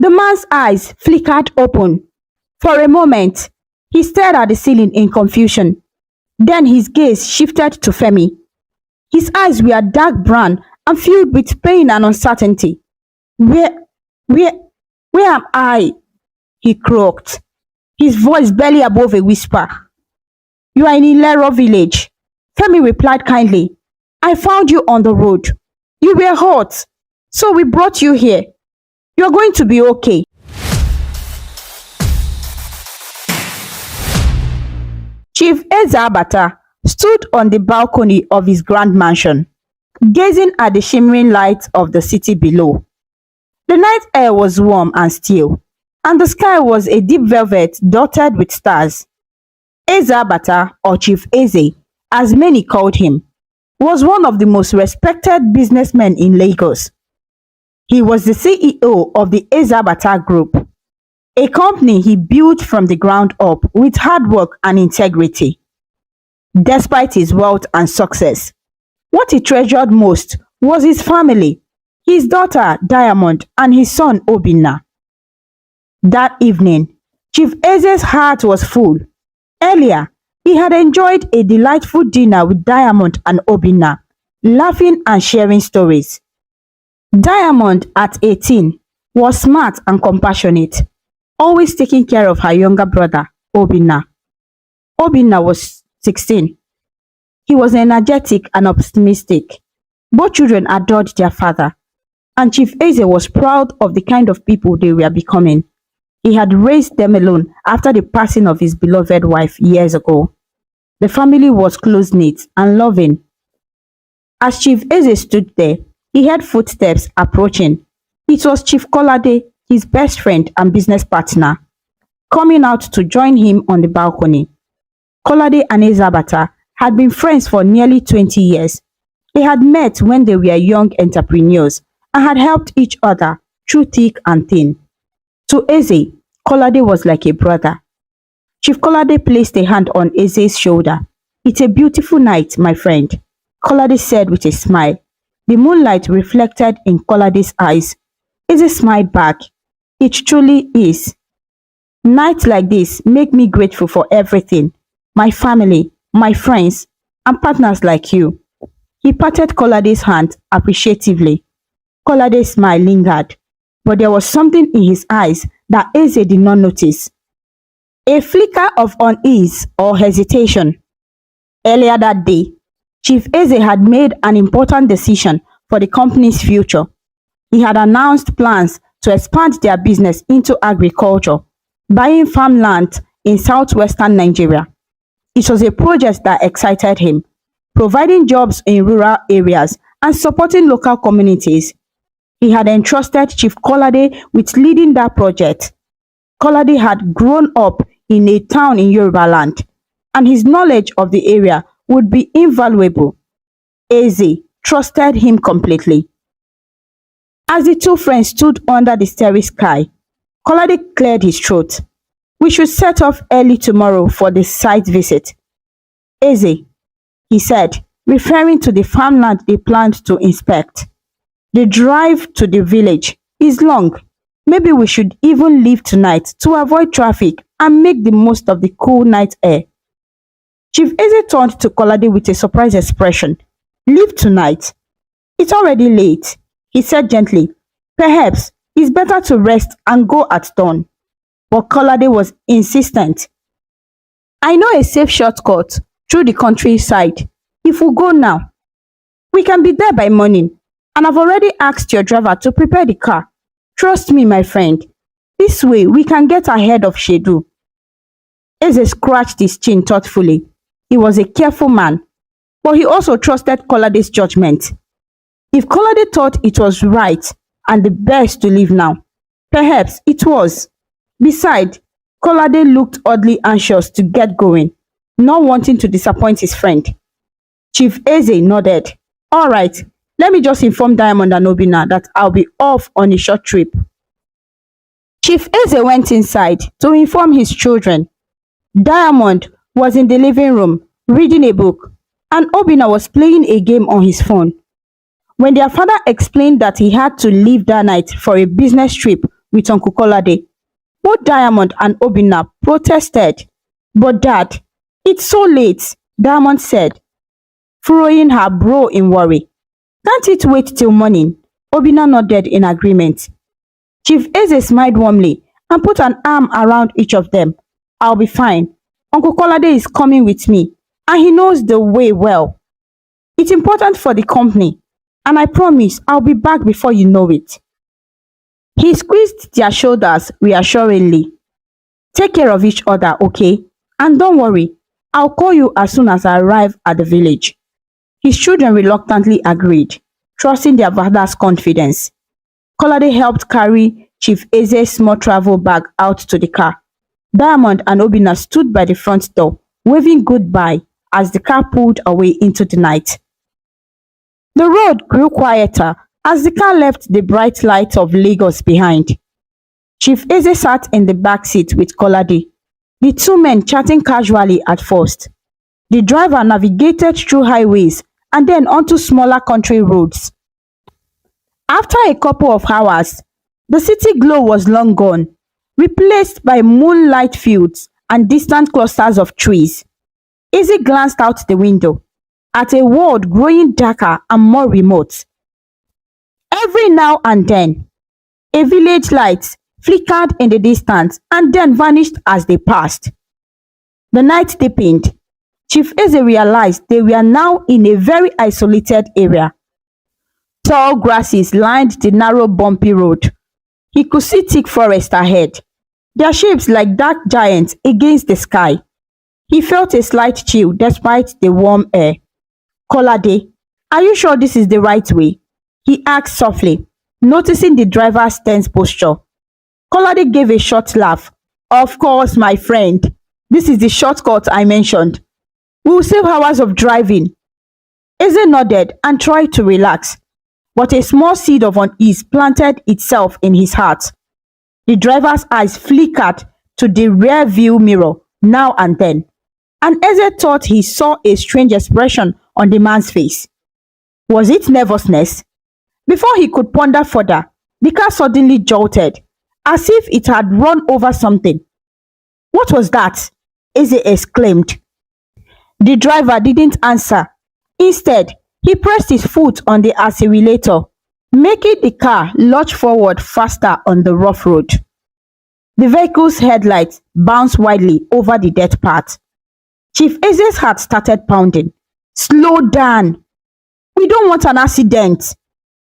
The man's eyes flickered open. For a moment, he stared at the ceiling in confusion. Then his gaze shifted to Femi. His eyes were dark brown and filled with pain and uncertainty. Where, where, where am I? He croaked, his voice barely above a whisper. You are in Ilero village. Femi replied kindly. I found you on the road. You were hot, so we brought you here. You are going to be okay. Chief Eze stood on the balcony of his grand mansion, gazing at the shimmering lights of the city below. The night air was warm and still, and the sky was a deep velvet dotted with stars. Eze, or Chief Eze, as many called him, was one of the most respected businessmen in Lagos. He was the CEO of the Eze Group, a company he built from the ground up with hard work and integrity. Despite his wealth and success, what he treasured most was his family, his daughter Diamond and his son Obinna. That evening, Chief Eze's heart was full. Earlier, he had enjoyed a delightful dinner with Diamond and Obinna, laughing and sharing stories. Diamond, at 18, was smart and compassionate, always taking care of her younger brother, Obinna. Obinna was 16. He was energetic and optimistic. Both children adored their father, and Chief Eze was proud of the kind of people they were becoming. He had raised them alone after the passing of his beloved wife years ago. The family was close-knit and loving. As Chief Eze stood there, he heard footsteps approaching. It was Chief Kolade, his best friend and business partner, coming out to join him on the balcony. Kolade and Eze had been friends for nearly 20 years. They had met when they were young entrepreneurs and had helped each other through thick and thin. To Eze, Kolade was like a brother. Chief Kolade placed a hand on Eze's shoulder. It's a beautiful night, my friend, Kolade said with a smile. The moonlight reflected in Kolade's eyes. Eze smiled back. It truly is. Nights like this make me grateful for everything. My family, my friends, and partners like you. He patted Kolade's hand appreciatively. Kolade's smile lingered, but there was something in his eyes that Eze did not notice. A flicker of unease or hesitation. Earlier that day, Chief Eze had made an important decision for the company's future. He had announced plans to expand their business into agriculture, buying farmland in southwestern Nigeria. It was a project that excited him, providing jobs in rural areas and supporting local communities. He had entrusted Chief Kolade with leading that project. Kolade had grown up in a town in Yoruba land, and his knowledge of the area would be invaluable. Eze trusted him completely. As the two friends stood under the starry sky, Kolade cleared his throat. We should set off early tomorrow for the site visit. Eze, he said, referring to the farmland they planned to inspect. The drive to the village is long. Maybe we should even leave tonight to avoid traffic and make the most of the cool night air. Chief Eze turned to Kolade with a surprised expression. Leave tonight? It's already late, he said gently. Perhaps it's better to rest and go at dawn. But Kolade was insistent. I know a safe shortcut through the countryside. If we go now, we can be there by morning, and I've already asked your driver to prepare the car. Trust me, my friend. This way we can get ahead of schedule. Eze scratched his chin thoughtfully. He was a careful man, but he also trusted Kolade's judgment. If Kolade thought it was right and the best to leave now, perhaps it was. Besides, Kolade looked oddly anxious to get going, not wanting to disappoint his friend. Chief Eze nodded. All right, let me just inform Diamond and Obinna that I'll be off on a short trip. Chief Eze went inside to inform his children. Diamond was in the living room reading a book, and Obinna was playing a game on his phone. When their father explained that he had to leave that night for a business trip with Uncle Kolade. Both Diamond and Obinna protested. But Dad, it's so late, Diamond said, furrowing her brow in worry. Can't it wait till morning? Obinna nodded in agreement. Chief Eze smiled warmly and put an arm around each of them. I'll be fine. Uncle Kolade is coming with me, and he knows the way well. It's important for the company, and I promise I'll be back before you know it. He squeezed their shoulders reassuringly. Take care of each other, okay? And don't worry, I'll call you as soon as I arrive at the village. His children reluctantly agreed, trusting their father's confidence. Kolade helped carry Chief Eze's small travel bag out to the car. Diamond and Obinna stood by the front door, waving goodbye as the car pulled away into the night. The road grew quieter as the car left the bright lights of Lagos behind. Chief Eze sat in the back seat with Kolade, the two men chatting casually at first. The driver navigated through highways and then onto smaller country roads. After a couple of hours, the city glow was long gone, replaced by moonlight fields and distant clusters of trees. Eze glanced out the window at a world growing darker and more remote. Every now and then, a village light flickered in the distance and then vanished as they passed. The night deepened. Chief Eze realized they were now in a very isolated area. Tall grasses lined the narrow bumpy road. He could see thick forest ahead, their shapes like dark giants against the sky. He felt a slight chill despite the warm air. Kolade, are you sure this is the right way? He asked softly, noticing the driver's tense posture. Kolade gave a short laugh. Of course, my friend. This is the shortcut I mentioned. We'll save hours of driving. Eze nodded and tried to relax, but a small seed of unease planted itself in his heart. The driver's eyes flickered to the rear view mirror now and then, and Eze thought he saw a strange expression on the man's face. Was it nervousness? Before he could ponder further, the car suddenly jolted, as if it had run over something. What was that? Eze exclaimed. The driver didn't answer. Instead, he pressed his foot on the accelerator, making the car lurch forward faster on the rough road. The vehicle's headlights bounced wildly over the dirt path. Chief Eze's heart started pounding. Slow down. We don't want an accident,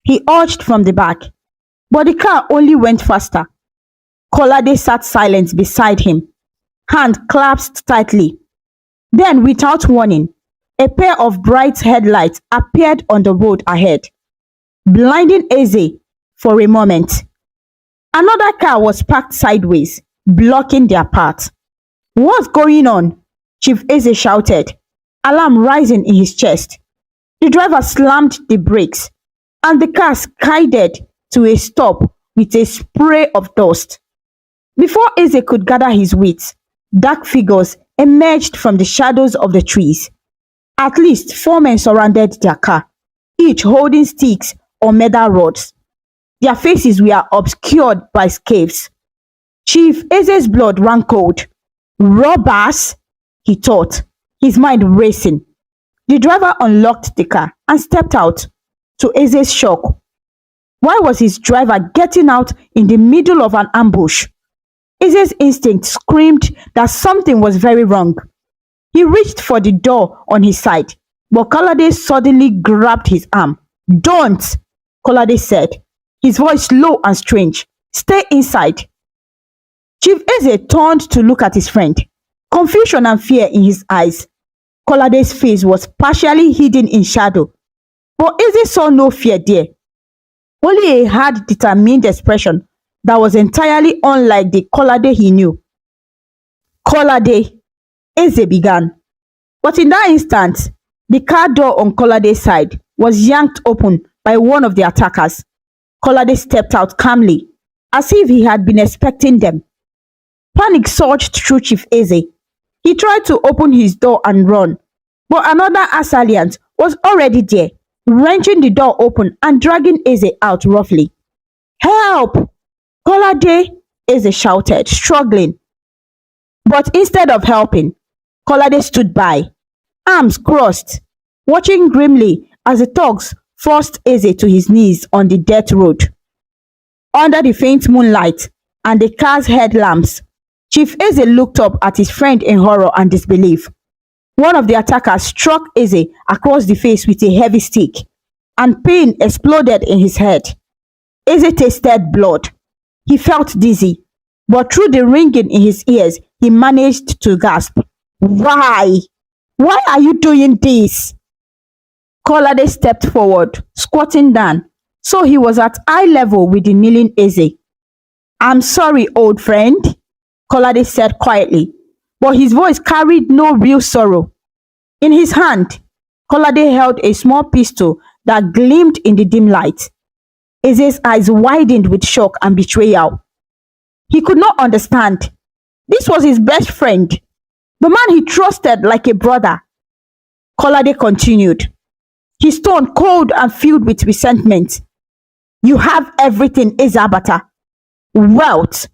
he urged from the back. But the car only went faster. Kolade sat silent beside him, hand clasped tightly. Then, without warning, a pair of bright headlights appeared on the road ahead, blinding Eze for a moment. Another car was parked sideways, blocking their path. What's going on? Chief Eze shouted, alarm rising in his chest. The driver slammed the brakes, and the car skidded to a stop with a spray of dust. Before Eze could gather his wits, dark figures emerged from the shadows of the trees. At least 4 men surrounded their car, each holding sticks or metal rods. Their faces were obscured by scarves. Chief Eze's blood ran cold. Robbers, he thought, his mind racing. The driver unlocked the car and stepped out, to Eze's shock. Why was his driver getting out in the middle of an ambush? Eze's instinct screamed that something was very wrong. He reached for the door on his side, but Kolade suddenly grabbed his arm. Don't, Kolade said, his voice low and strange. Stay inside. Chief Eze turned to look at his friend, confusion and fear in his eyes. Kolade's face was partially hidden in shadow, but Eze saw no fear there, only a hard, determined expression that was entirely unlike the Kolade he knew. Kolade, Eze began. But in that instant, the car door on Kolade's side was yanked open by one of the attackers. Kolade stepped out calmly, as if he had been expecting them. Panic surged through Chief Eze. He tried to open his door and run, but another assailant was already there, wrenching the door open and dragging Eze out roughly. Help! Kolade, Eze shouted, struggling. But instead of helping, Kolade stood by, arms crossed, watching grimly as the thugs forced Eze to his knees on the dirt road. Under the faint moonlight and the car's headlamps, Chief Eze looked up at his friend in horror and disbelief. One of the attackers struck Eze across the face with a heavy stick, and pain exploded in his head. Eze tasted blood. He felt dizzy, but through the ringing in his ears, he managed to gasp. Why? Why are you doing this? Kolade stepped forward, squatting down, so he was at eye level with the kneeling Eze. I'm sorry, old friend, Kolade said quietly, but his voice carried no real sorrow. In his hand, Kolade held a small pistol that gleamed in the dim light. Eze's eyes widened with shock and betrayal. He could not understand. This was his best friend, the man he trusted like a brother. Kolade continued, his tone cold and filled with resentment. You have everything, Eze Abata. Wealth,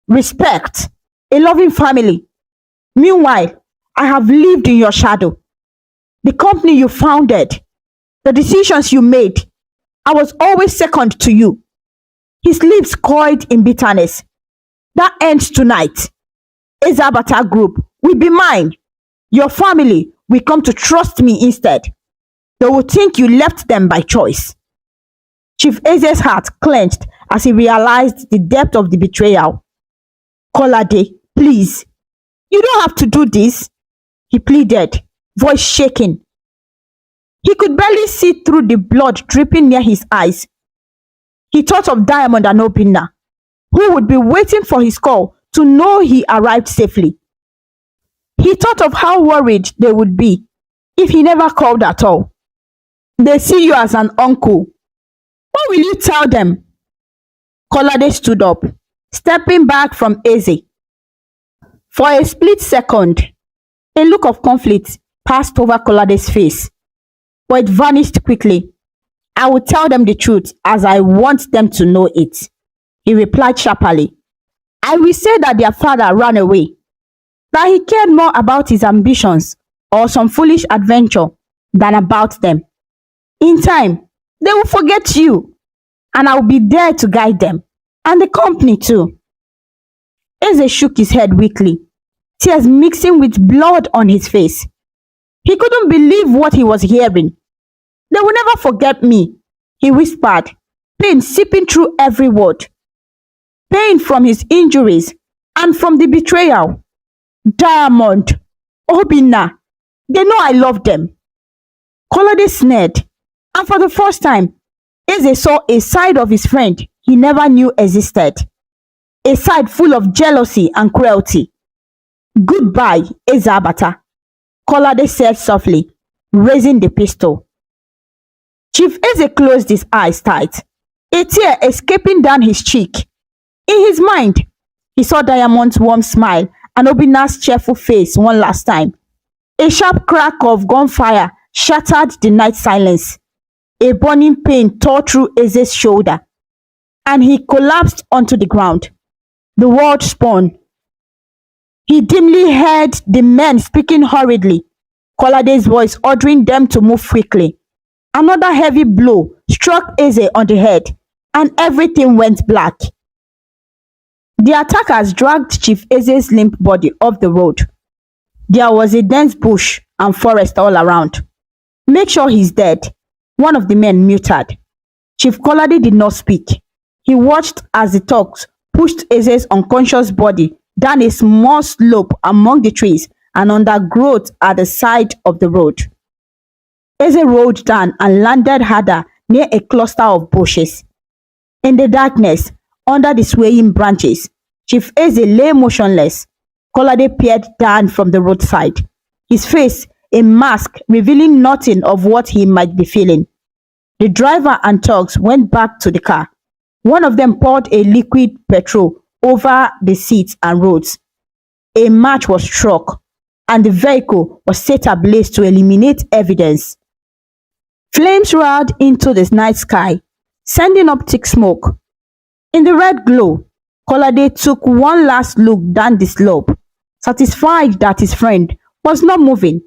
respect, a loving family. Meanwhile, I have lived in your shadow. The company you founded, the decisions you made, I was always second to you. His lips coiled in bitterness. That ends tonight. Eze Abata Group will be mine. Your family will come to trust me instead. They will think you left them by choice. Chief Eze's heart clenched as he realized the depth of the betrayal. Kolade, please, you don't have to do this, he pleaded, voice shaking. He could barely see through the blood dripping near his eyes. He thought of Diamond and Obinna, who would be waiting for his call to know he arrived safely. He thought of how worried they would be if he never called at all. They see you as an uncle. What will you tell them? Kolade stood up, stepping back from Eze. For a split second, a look of conflict passed over Kolade's face, but it vanished quickly. I will tell them the truth as I want them to know it, he replied sharply. I will say that their father ran away, that he cared more about his ambitions or some foolish adventure than about them. In time, they will forget you, and I will be there to guide them, and the company too. Eze shook his head weakly, tears mixing with blood on his face. He couldn't believe what he was hearing. They will never forget me, he whispered, pain seeping through every word. Pain from his injuries and from the betrayal. Diamond, Obinna, they know I love them. Kolade sneered, and for the first time, Eze saw a side of his friend he never knew existed. A side full of jealousy and cruelty. Goodbye, Eze Abata, Kolade said softly, raising the pistol. Chief Eze closed his eyes tight, a tear escaping down his cheek. In his mind, he saw Diamond's warm smile and Obinna's cheerful face one last time. A sharp crack of gunfire shattered the night silence. A burning pain tore through Eze's shoulder, and he collapsed onto the ground. The world spun. He dimly heard the men speaking hurriedly, Kolade's voice ordering them to move quickly. Another heavy blow struck Eze on the head, and everything went black. The attackers dragged Chief Eze's limp body off the road. There was a dense bush and forest all around. Make sure he's dead, one of the men muttered. Chief Kolade did not speak. He watched as the thugs pushed Eze's unconscious body down a small slope among the trees and undergrowth at the side of the road. Eze rolled down and landed harder near a cluster of bushes. In the darkness, under the swaying branches, Chief Eze lay motionless. Kolade peered down from the roadside, his face a mask revealing nothing of what he might be feeling. The driver and thugs went back to the car. One of them poured a liquid petrol over the seats and roads. A match was struck, and the vehicle was set ablaze to eliminate evidence. Flames roared into the night sky, sending up thick smoke. In the red glow, Kolade took one last look down the slope. Satisfied that his friend was not moving,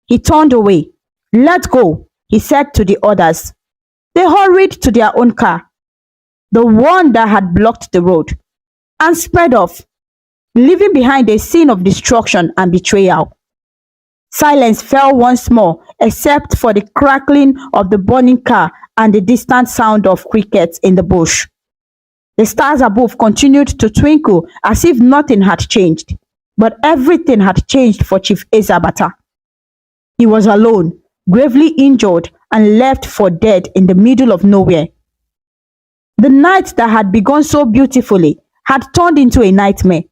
he turned away. "Let go," he said to the others. They hurried to their own car, the one that had blocked the road, and sped off, leaving behind a scene of destruction and betrayal. Silence fell once more, except for the crackling of the burning car and the distant sound of crickets in the bush. The stars above continued to twinkle as if nothing had changed, but everything had changed for Chief Ezabata. He was alone, gravely injured, and left for dead in the middle of nowhere. The night that had begun so beautifully had turned into a nightmare.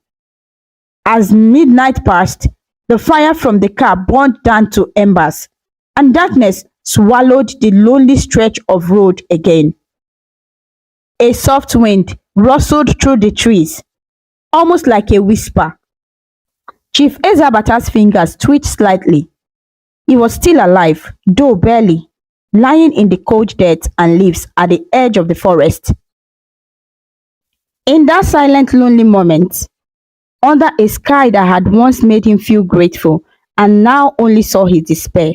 As midnight passed, the fire from the car burned down to embers, and darkness swallowed the lonely stretch of road again. A soft wind rustled through the trees, almost like a whisper. Chief Ezabata's fingers twitched slightly. He was still alive, though barely, lying in the cold dirt and leaves at the edge of the forest. In that silent, lonely moment, under a sky that had once made him feel grateful and now only saw his despair,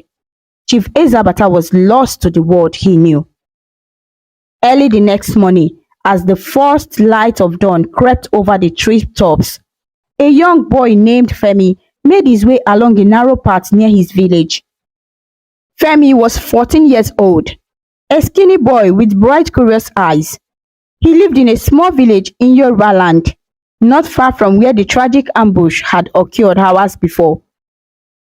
Chief Ezabata was lost to the world he knew. Early the next morning, as the first light of dawn crept over the treetops, a young boy named Femi made his way along a narrow path near his village. Femi was 14 years old, a skinny boy with bright, curious eyes. He lived in a small village in Yoruba land, not far from where the tragic ambush had occurred hours before.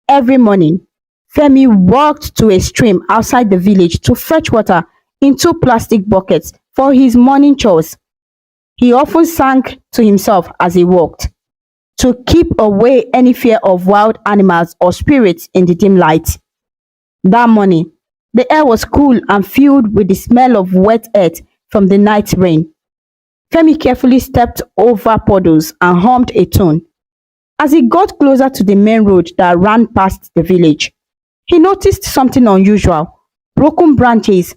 Every morning, Femi walked to a stream outside the village to fetch water in 2 plastic buckets for his morning chores. He often sang to himself as he walked, to keep away any fear of wild animals or spirits in the dim light. That morning, the air was cool and filled with the smell of wet earth from the night rain. Femi carefully stepped over puddles and hummed a tune. As he got closer to the main road that ran past the village, he noticed something unusual: broken branches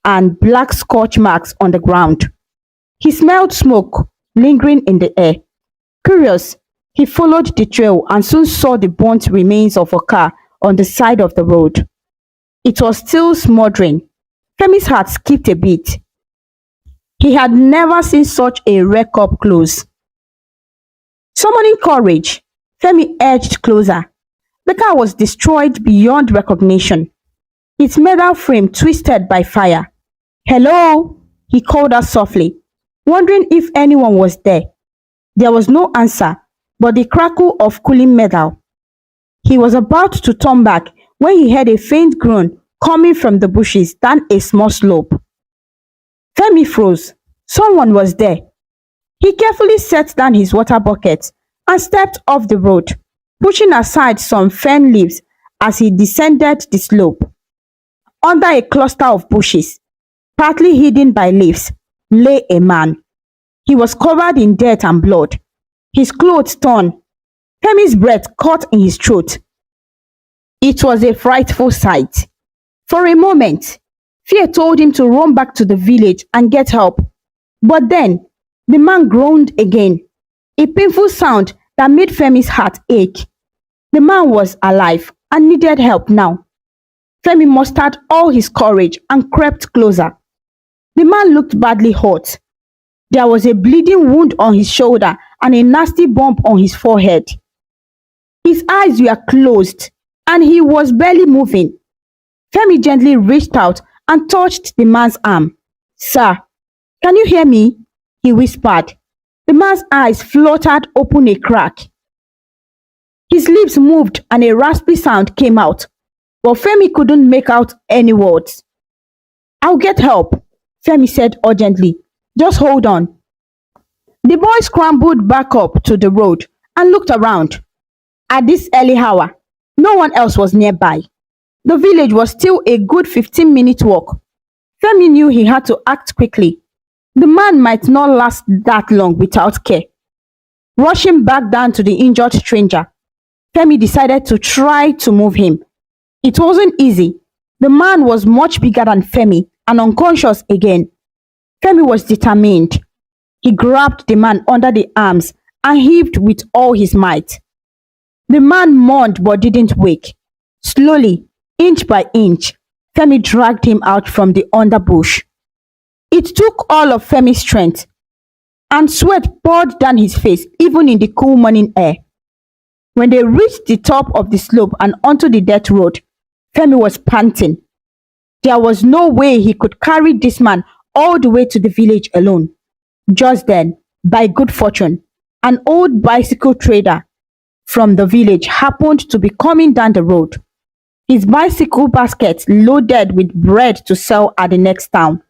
and black scorch marks on the ground. He smelled smoke lingering in the air. Curious, he followed the trail and soon saw the burnt remains of a car on the side of the road. It was still smoldering. Femi's heart skipped a beat. He had never seen such a wreck up close. Summoning courage, Femi edged closer. The car was destroyed beyond recognition, its metal frame twisted by fire. "Hello?" he called out softly, wondering if anyone was there. There was no answer but the crackle of cooling metal. He was about to turn back when he heard a faint groan coming from the bushes down a small slope. Femi froze. Someone was there. He carefully set down his water bucket and stepped off the road, pushing aside some fern leaves as he descended the slope. Under a cluster of bushes, partly hidden by leaves, lay a man. He was covered in dirt and blood, his clothes torn. Femi's breath caught in his throat. It was a frightful sight. For a moment, fear told him to run back to the village and get help. But then, the man groaned again, a painful sound that made Femi's heart ache. The man was alive and needed help now. Femi mustered all his courage and crept closer. The man looked badly hurt. There was a bleeding wound on his shoulder and a nasty bump on his forehead. His eyes were closed and he was barely moving. Femi gently reached out and touched the man's arm. "Sir, can you hear me?" he whispered. The man's eyes fluttered open a crack. His lips moved and a raspy sound came out, but Femi couldn't make out any words. "I'll get help," Femi said urgently. "Just hold on." The boy scrambled back up to the road and looked around. At this early hour, no one else was nearby. The village was still a good 15-minute walk. Femi knew he had to act quickly. The man might not last that long without care. Rushing back down to the injured stranger, Femi decided to try to move him. It wasn't easy. The man was much bigger than Femi and unconscious again. Femi was determined. He grabbed the man under the arms and heaved with all his might. The man moaned but didn't wake. Slowly, inch by inch, Femi dragged him out from the underbush. It took all of Femi's strength, and sweat poured down his face even in the cool morning air. When they reached the top of the slope and onto the dirt road, Femi was panting. There was no way he could carry this man all the way to the village alone. Just then, by good fortune, an old bicycle trader from the village happened to be coming down the road. His bicycle basket loaded with bread to sell at the next town.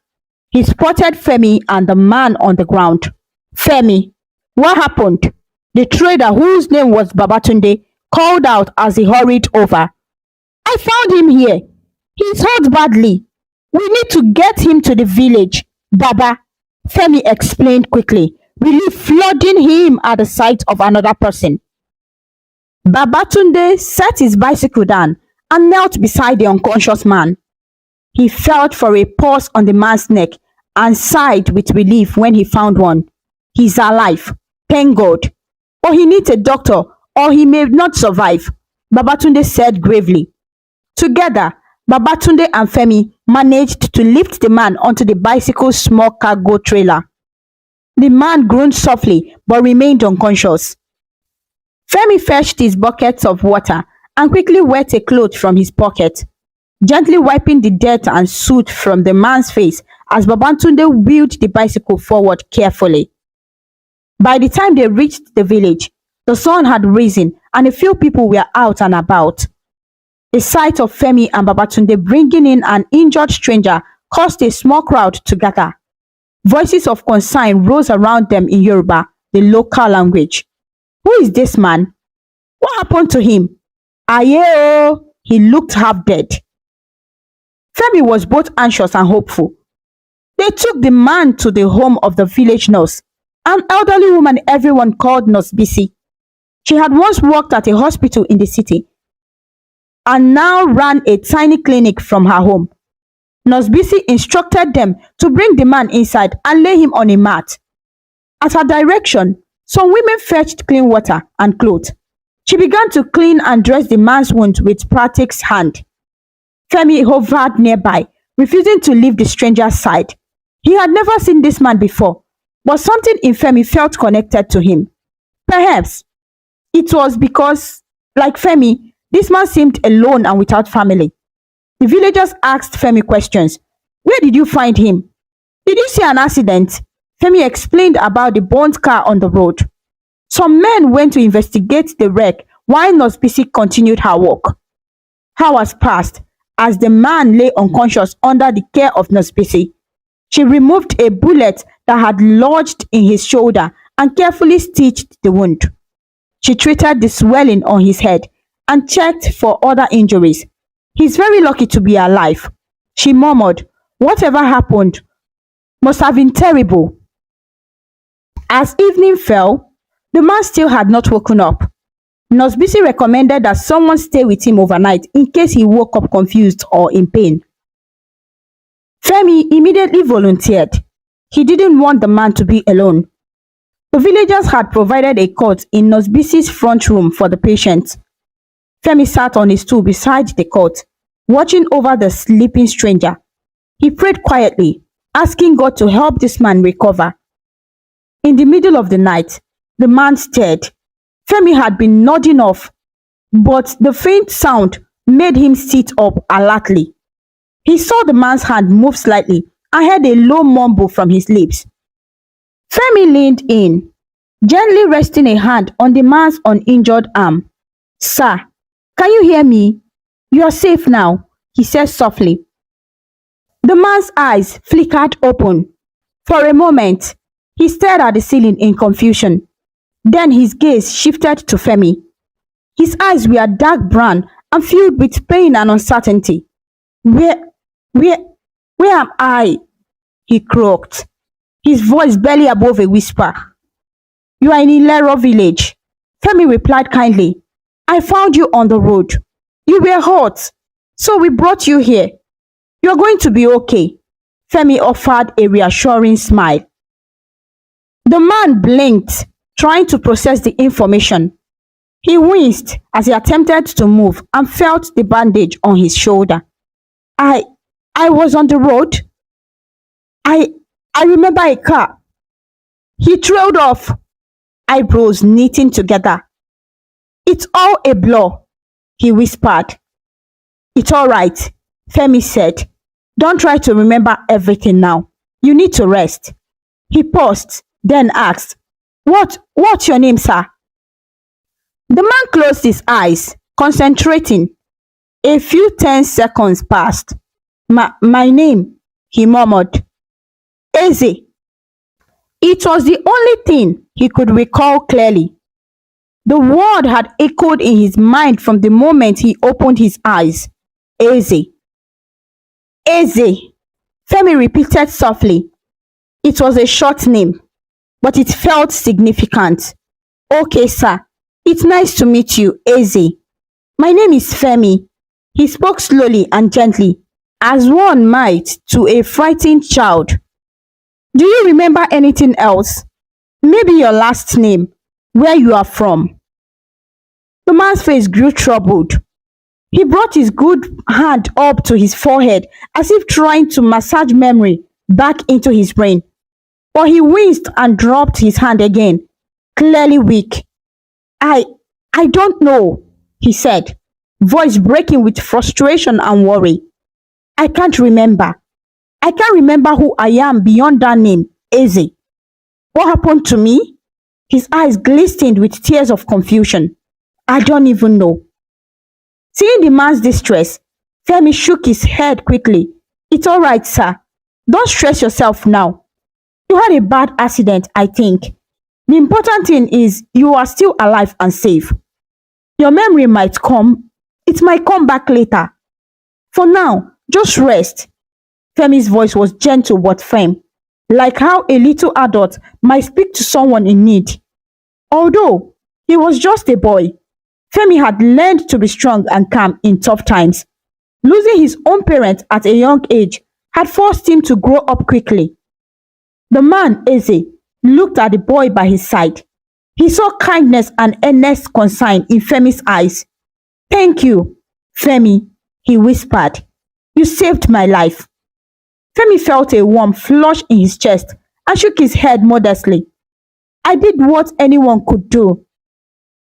He spotted Femi and the man on the ground. "Femi, what happened?" The trader, whose name was Babatunde, called out as he hurried over. "I found him here. He's hurt badly. We need to get him to the village, Baba," Femi explained quickly, relief flooding him at the sight of another person. Babatunde set his bicycle down and knelt beside the unconscious man. He felt for a pulse on the man's neck and sighed with relief when he found one. "He's alive, thank God. But he needs a doctor or he may not survive," Babatunde said gravely. Together, Babatunde and Femi managed to lift the man onto the bicycle's small cargo trailer. The man groaned softly but remained unconscious. Femi fetched his buckets of water and quickly wet a cloth from his pocket, gently wiping the dirt and soot from the man's face as Babatunde wheeled the bicycle forward carefully. By the time they reached the village, the sun had risen and a few people were out and about. The sight of Femi and Babatunde bringing in an injured stranger caused a small crowd to gather. Voices of concern rose around them in Yoruba, the local language. "Who is this man? What happened to him? Aye, he looked half dead." Femi was both anxious and hopeful. They took the man to the home of the village nurse, an elderly woman everyone called Nurse Bisi. She had once worked at a hospital in the city and now ran a tiny clinic from her home. Nurse Bisi instructed them to bring the man inside and lay him on a mat. At her direction, some women fetched clean water and clothes. She began to clean and dress the man's wound with practiced hand. Femi hovered nearby, refusing to leave the stranger's side. He had never seen this man before, but something in Femi felt connected to him. Perhaps it was because, like Femi, this man seemed alone and without family. The villagers asked Femi questions. "Where did you find him? Did you see an accident?" Femi explained about the burnt car on the road. Some men went to investigate the wreck while Nurse Bisi continued her work. Hours passed as the man lay unconscious under the care of Nurse Bisi. She removed a bullet that had lodged in his shoulder and carefully stitched the wound. She treated the swelling on his head and checked for other injuries. "He's very lucky to be alive," she murmured. "Whatever happened must have been terrible." As evening fell, the man still had not woken up. Nurse Bisi recommended that someone stay with him overnight in case he woke up confused or in pain. Femi immediately volunteered. He didn't want the man to be alone. The villagers had provided a cot in Nurse Bisi's front room for the patient. Femi sat on a stool beside the cot, watching over the sleeping stranger. He prayed quietly, asking God to help this man recover. In the middle of the night, the man stirred. Femi had been nodding off, but the faint sound made him sit up alertly. He saw the man's hand move slightly and heard a low mumble from his lips. Femi leaned in, gently resting a hand on the man's uninjured arm. "Sir, can you hear me? You are safe now," he said softly. The man's eyes flickered open. For a moment, he stared at the ceiling in confusion. Then his gaze shifted to Femi. His eyes were dark brown and filled with pain and uncertainty. Where am I?" he croaked, his voice barely above a whisper. "You are in Ilero village," Femi replied kindly. "I found you on the road. You were hurt, so we brought you here. You're going to be okay," Femi offered a reassuring smile. The man blinked, trying to process the information. He winced as he attempted to move and felt the bandage on his shoulder. I I was on the road. I I remember a car. He trailed off, eyebrows knitting together. It's all a blur, he whispered. It's all right, Femi said. Don't try to remember everything now. You need to rest. He paused, then asked, What's your name, sir? The man closed his eyes, concentrating. A few tense seconds passed. My name, he murmured. Eze. It was the only thing he could recall clearly. The word had echoed in his mind from the moment he opened his eyes. Eze. Eze. Femi repeated softly. It was a short name, but it felt significant. Okay, sir. It's nice to meet you, Eze. My name is Femi. He spoke slowly and gently, as one might to a frightened child. Do you remember anything else? Maybe your last name, where you are from? The man's face grew troubled. He brought his good hand up to his forehead as if trying to massage memory back into his brain. But he winced and dropped his hand again, clearly weak. I don't know, he said, voice breaking with frustration and worry. I can't remember. I can't remember who I am beyond that name, Eze. What happened to me? His eyes glistened with tears of confusion. I don't even know. Seeing the man's distress, Femi shook his head quickly. It's all right, sir. Don't stress yourself now. You had a bad accident, I think. The important thing is you are still alive and safe. Your memory might come. It might come back later. For now, just rest. Femi's voice was gentle but firm, like how a little adult might speak to someone in need. Although he was just a boy, Femi had learned to be strong and calm in tough times. Losing his own parents at a young age had forced him to grow up quickly. The man, Eze, looked at the boy by his side. He saw kindness and earnest concern in Femi's eyes. Thank you, Femi, he whispered. You saved my life. Femi felt a warm flush in his chest and shook his head modestly. I did what anyone could do,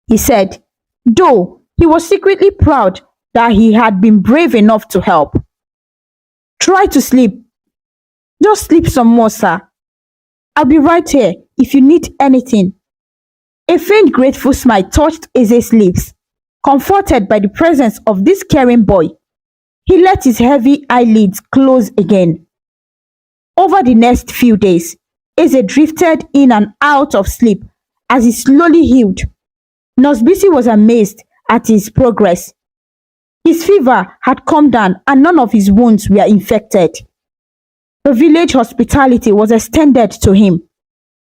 he said, though he was secretly proud that he had been brave enough to help. Try to sleep. Just sleep some more, sir. I'll be right here if you need anything. A faint grateful smile touched Eze's lips. Comforted by the presence of this caring boy, he let his heavy eyelids close again. Over the next few days, Eze drifted in and out of sleep as he slowly healed. Nurse Bisi was amazed at his progress. His fever had come down and none of his wounds were infected. The village hospitality was extended to him.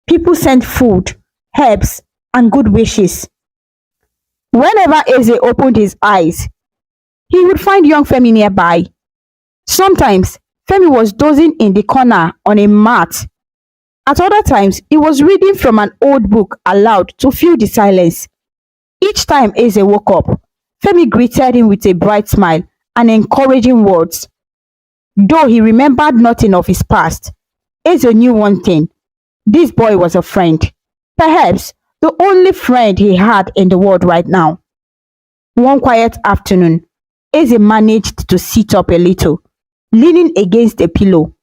People sent food, herbs, and good wishes. Whenever Eze opened his eyes, he would find young Femi nearby. Sometimes, Femi was dozing in the corner on a mat. At other times, he was reading from an old book aloud to fill the silence. Each time Eze woke up, Femi greeted him with a bright smile and encouraging words. Though he remembered nothing of his past, Eze knew one thing. This boy was a friend. Perhaps the only friend he had in the world right now. One quiet afternoon, Eze managed to sit up a little, leaning against a pillow.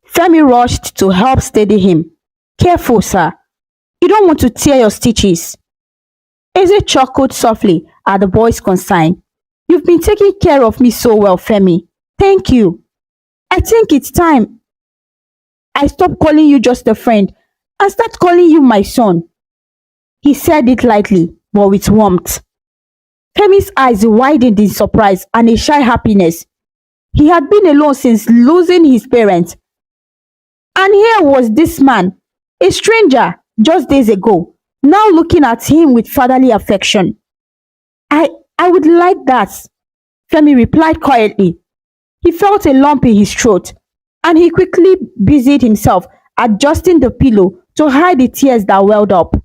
Femi rushed to help steady him. Careful, sir. You don't want to tear your stitches. Eze chuckled softly at the boy's concern. You've been taking care of me so well, Femi. Thank you. I think it's time I stop calling you just a friend and start calling you my son. He said it lightly, but with warmth. Femi's eyes widened in surprise and a shy happiness. He had been alone since losing his parents. And here was this man, a stranger just days ago, now looking at him with fatherly affection. I would like that, Femi replied quietly. He felt a lump in his throat, and he quickly busied himself adjusting the pillow to hide the tears that welled up.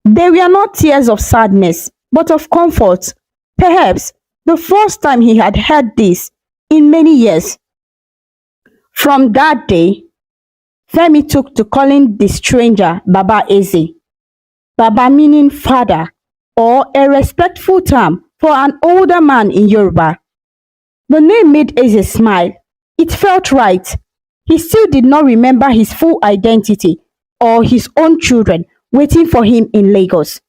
They were not tears of sadness, but of comfort. Perhaps the first time he had heard this in many years. From that day, Femi took to calling the stranger Baba Eze. Baba meaning father, or a respectful term for an older man in Yoruba. The name made Eze smile. It felt right. He still did not remember his full identity or his own children waiting for him in Lagos.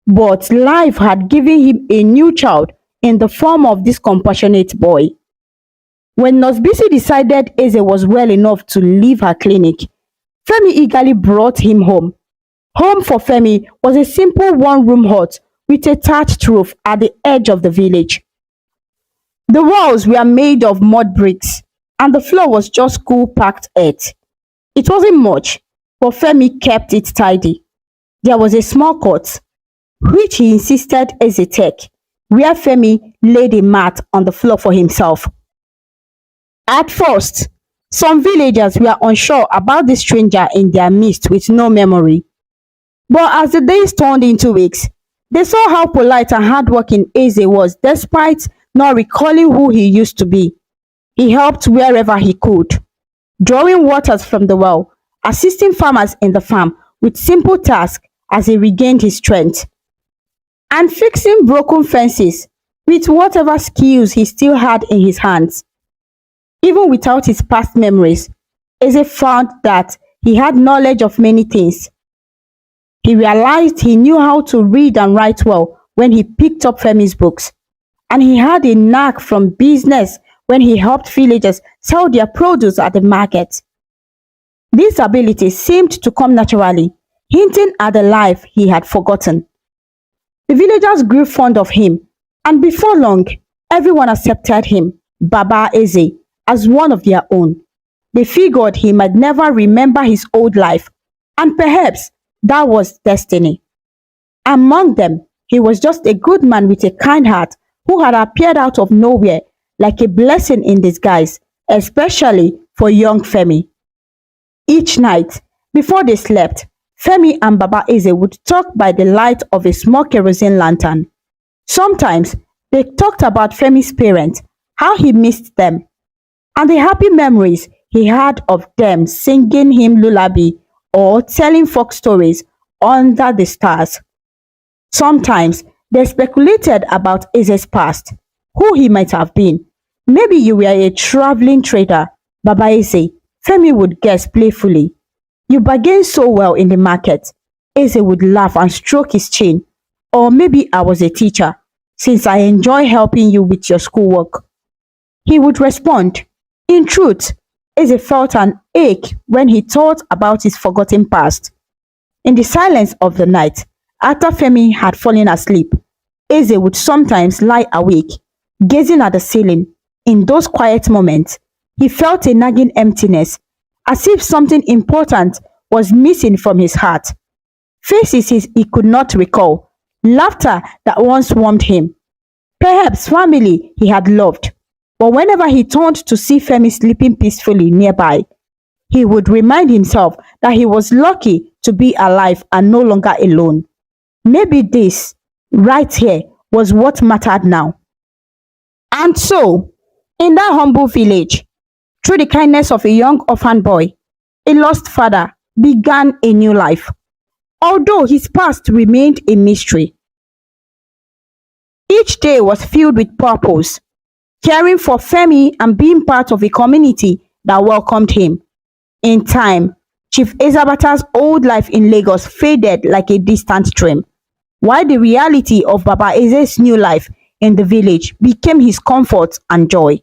But life had given him a new child in the form of this compassionate boy. When Nurse Bisi decided Eze was well enough to leave her clinic, Femi eagerly brought him home. Home for Femi was a simple one-room hut with a thatched roof at the edge of the village. The walls were made of mud bricks and the floor was just cool packed earth. It wasn't much, but Femi kept it tidy. There was a small cot, which he insisted Eze take, where Femi laid a mat on the floor for himself. At first, some villagers were unsure about the stranger in their midst with no memory. But as the days turned into weeks, they saw how polite and hardworking Eze was despite not recalling who he used to be. He helped wherever he could, drawing waters from the well, assisting farmers in the farm with simple tasks as he regained his strength, and fixing broken fences with whatever skills he still had in his hands. Even without his past memories, Eze found that he had knowledge of many things. He realized he knew how to read and write well when he picked up Femi's books, and he had a knack from business when he helped villagers sell their produce at the market. These abilities seemed to come naturally, hinting at the life he had forgotten. The villagers grew fond of him, and before long, everyone accepted him, Baba Eze, as one of their own. They figured he might never remember his old life, and perhaps that was destiny. Among them, he was just a good man with a kind heart who had appeared out of nowhere like a blessing in disguise, especially for young Femi. Each night, before they slept, Femi and Baba Eze would talk by the light of a small kerosene lantern. Sometimes, they talked about Femi's parents, how he missed them, and the happy memories he had of them singing him lullaby or telling folk stories under the stars. Sometimes they speculated about Eze's past, who he might have been. Maybe you were a traveling trader, Baba Eze, Femi would guess playfully. You bargained so well in the market. Eze would laugh and stroke his chin. Or maybe I was a teacher, since I enjoy helping you with your schoolwork. He would respond. In truth, Eze felt an ache when he thought about his forgotten past. In the silence of the night, after Femi had fallen asleep, Eze would sometimes lie awake, gazing at the ceiling. In those quiet moments, he felt a nagging emptiness, as if something important was missing from his heart. Faces he could not recall, laughter that once warmed him, perhaps family he had loved. But whenever he turned to see Femi sleeping peacefully nearby, he would remind himself that he was lucky to be alive and no longer alone. Maybe this, right here, was what mattered now. And so, in that humble village, through the kindness of a young orphan boy, a lost father began a new life. Although his past remained a mystery, each day was filled with purpose, caring for Femi and being part of a community that welcomed him. In time, Chief Ezabata's old life in Lagos faded like a distant dream, while the reality of Baba Eze's new life in the village became his comfort and joy.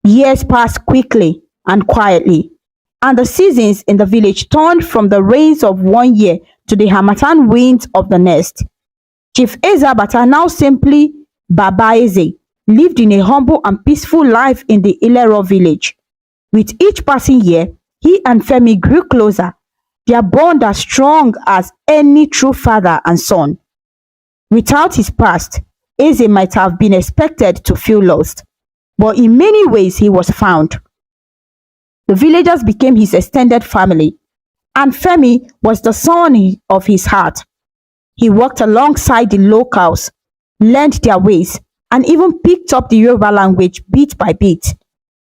Years passed quickly and quietly, and the seasons in the village turned from the rains of one year to the harmattan winds of the next. Chief Ezabata, now simply Baba Eze, lived in a humble and peaceful life in the Ilero village. With each passing year, he and Femi grew closer, their bond as strong as any true father and son. Without his past, Eze might have been expected to feel lost, but in many ways he was found. The villagers became his extended family, and Femi was the son of his heart. He worked alongside the locals, learned their ways, and even picked up the Yoruba language bit by bit.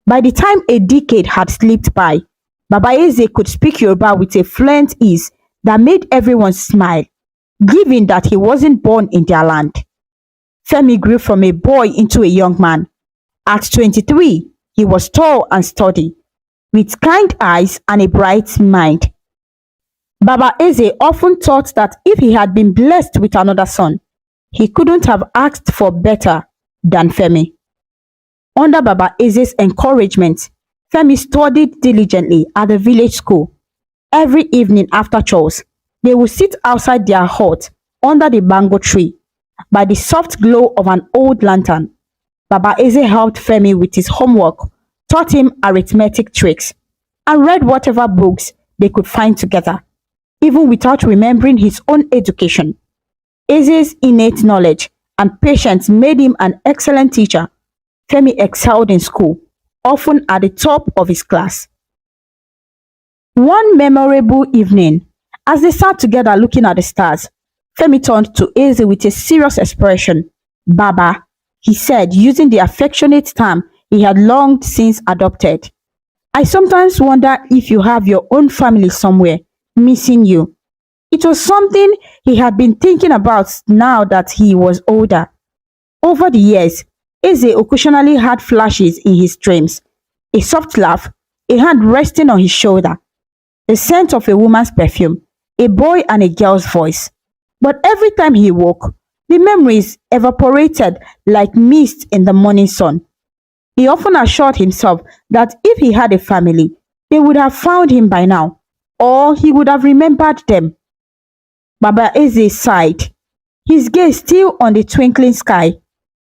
By the time a decade had slipped by, Baba Eze could speak Yoruba with a fluent ease that made everyone smile, given that he wasn't born in their land. Femi grew from a boy into a young man. At 23, he was tall and sturdy, with kind eyes and a bright mind. Baba Eze often thought that if he had been blessed with another son, he couldn't have asked for better than Femi. Under Baba Eze's encouragement, Femi studied diligently at the village school. Every evening after chores, they would sit outside their hut under the mango tree. By the soft glow of an old lantern, Baba Eze helped Femi with his homework, taught him arithmetic tricks, and read whatever books they could find together, even without remembering his own education. Eze's innate knowledge and patience made him an excellent teacher. Femi excelled in school, often at the top of his class. One memorable evening, as they sat together looking at the stars, Femi turned to Eze with a serious expression. "Baba," he said, using the affectionate term he had long since adopted. "I sometimes wonder if you have your own family somewhere, missing you." It was something he had been thinking about now that he was older. Over the years, Eze occasionally had flashes in his dreams, a soft laugh, a hand resting on his shoulder, the scent of a woman's perfume, a boy and a girl's voice. But every time he woke, the memories evaporated like mist in the morning sun. He often assured himself that if he had a family, they would have found him by now, or he would have remembered them. Baba Eze sighed, his gaze still on the twinkling sky.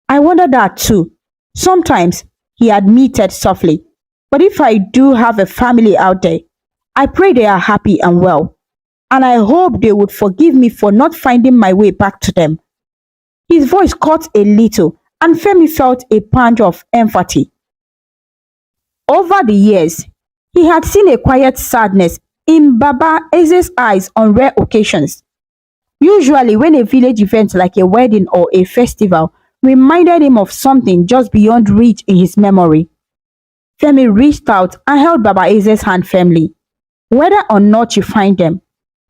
"I wonder that too. Sometimes," he admitted softly. "But if I do have a family out there, I pray they are happy and well. And I hope they would forgive me for not finding my way back to them." His voice caught a little, and Femi felt a pang of empathy. Over the years, he had seen a quiet sadness in Baba Eze's eyes on rare occasions. Usually when a village event like a wedding or a festival reminded him of something just beyond reach in his memory. Femi reached out and held Baba Eze's hand firmly. "Whether or not you find them,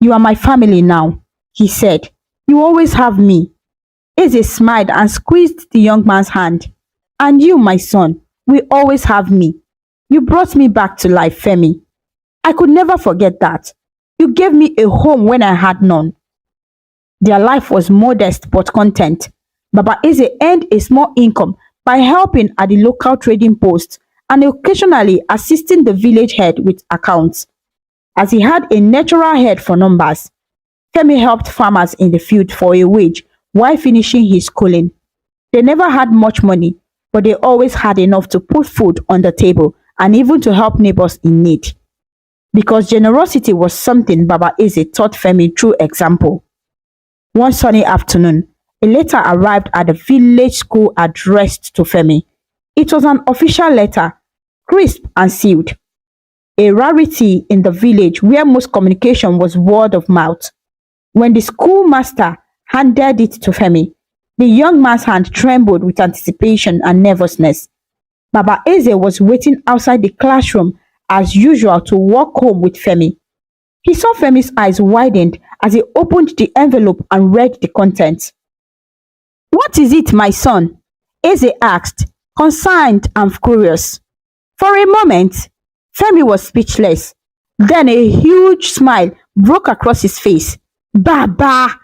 you are my family now," he said. "You always have me." Eze smiled and squeezed the young man's hand. "And you, my son, will always have me. You brought me back to life, Femi. I could never forget that. You gave me a home when I had none." Their life was modest but content. Baba Eze earned a small income by helping at the local trading post and occasionally assisting the village head with accounts. As he had a natural head for numbers, Femi helped farmers in the field for a wage while finishing his schooling. They never had much money, but they always had enough to put food on the table and even to help neighbors in need. Because generosity was something Baba Eze taught Femi through example. One sunny afternoon, a letter arrived at the village school addressed to Femi. It was an official letter, crisp and sealed. A rarity in the village where most communication was word of mouth. When the schoolmaster handed it to Femi, the young man's hand trembled with anticipation and nervousness. Baba Eze was waiting outside the classroom as usual to walk home with Femi. He saw Femi's eyes widened as he opened the envelope and read the contents. "What is it, my son?" Eze asked, concerned and curious. For a moment, Femi was speechless. Then a huge smile broke across his face. "Baba,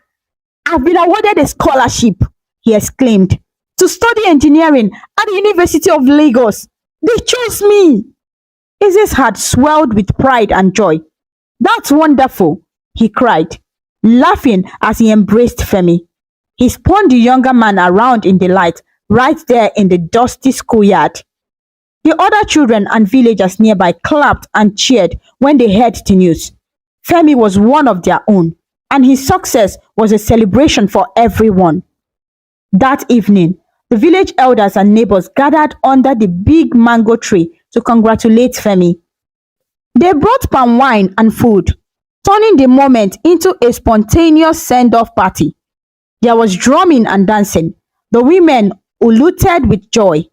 I've been awarded a scholarship," he exclaimed, "to study engineering at the University of Lagos. They chose me." Eze's heart swelled with pride and joy. "That's wonderful," he cried, laughing as he embraced Femi. He spun the younger man around in delight right there in the dusty schoolyard. The other children and villagers nearby clapped and cheered when they heard the news. Femi was one of their own, and his success was a celebration for everyone. That evening, the village elders and neighbors gathered under the big mango tree to congratulate Femi. They brought palm wine and food, turning the moment into a spontaneous send-off party. There was drumming and dancing. The women ululated with joy.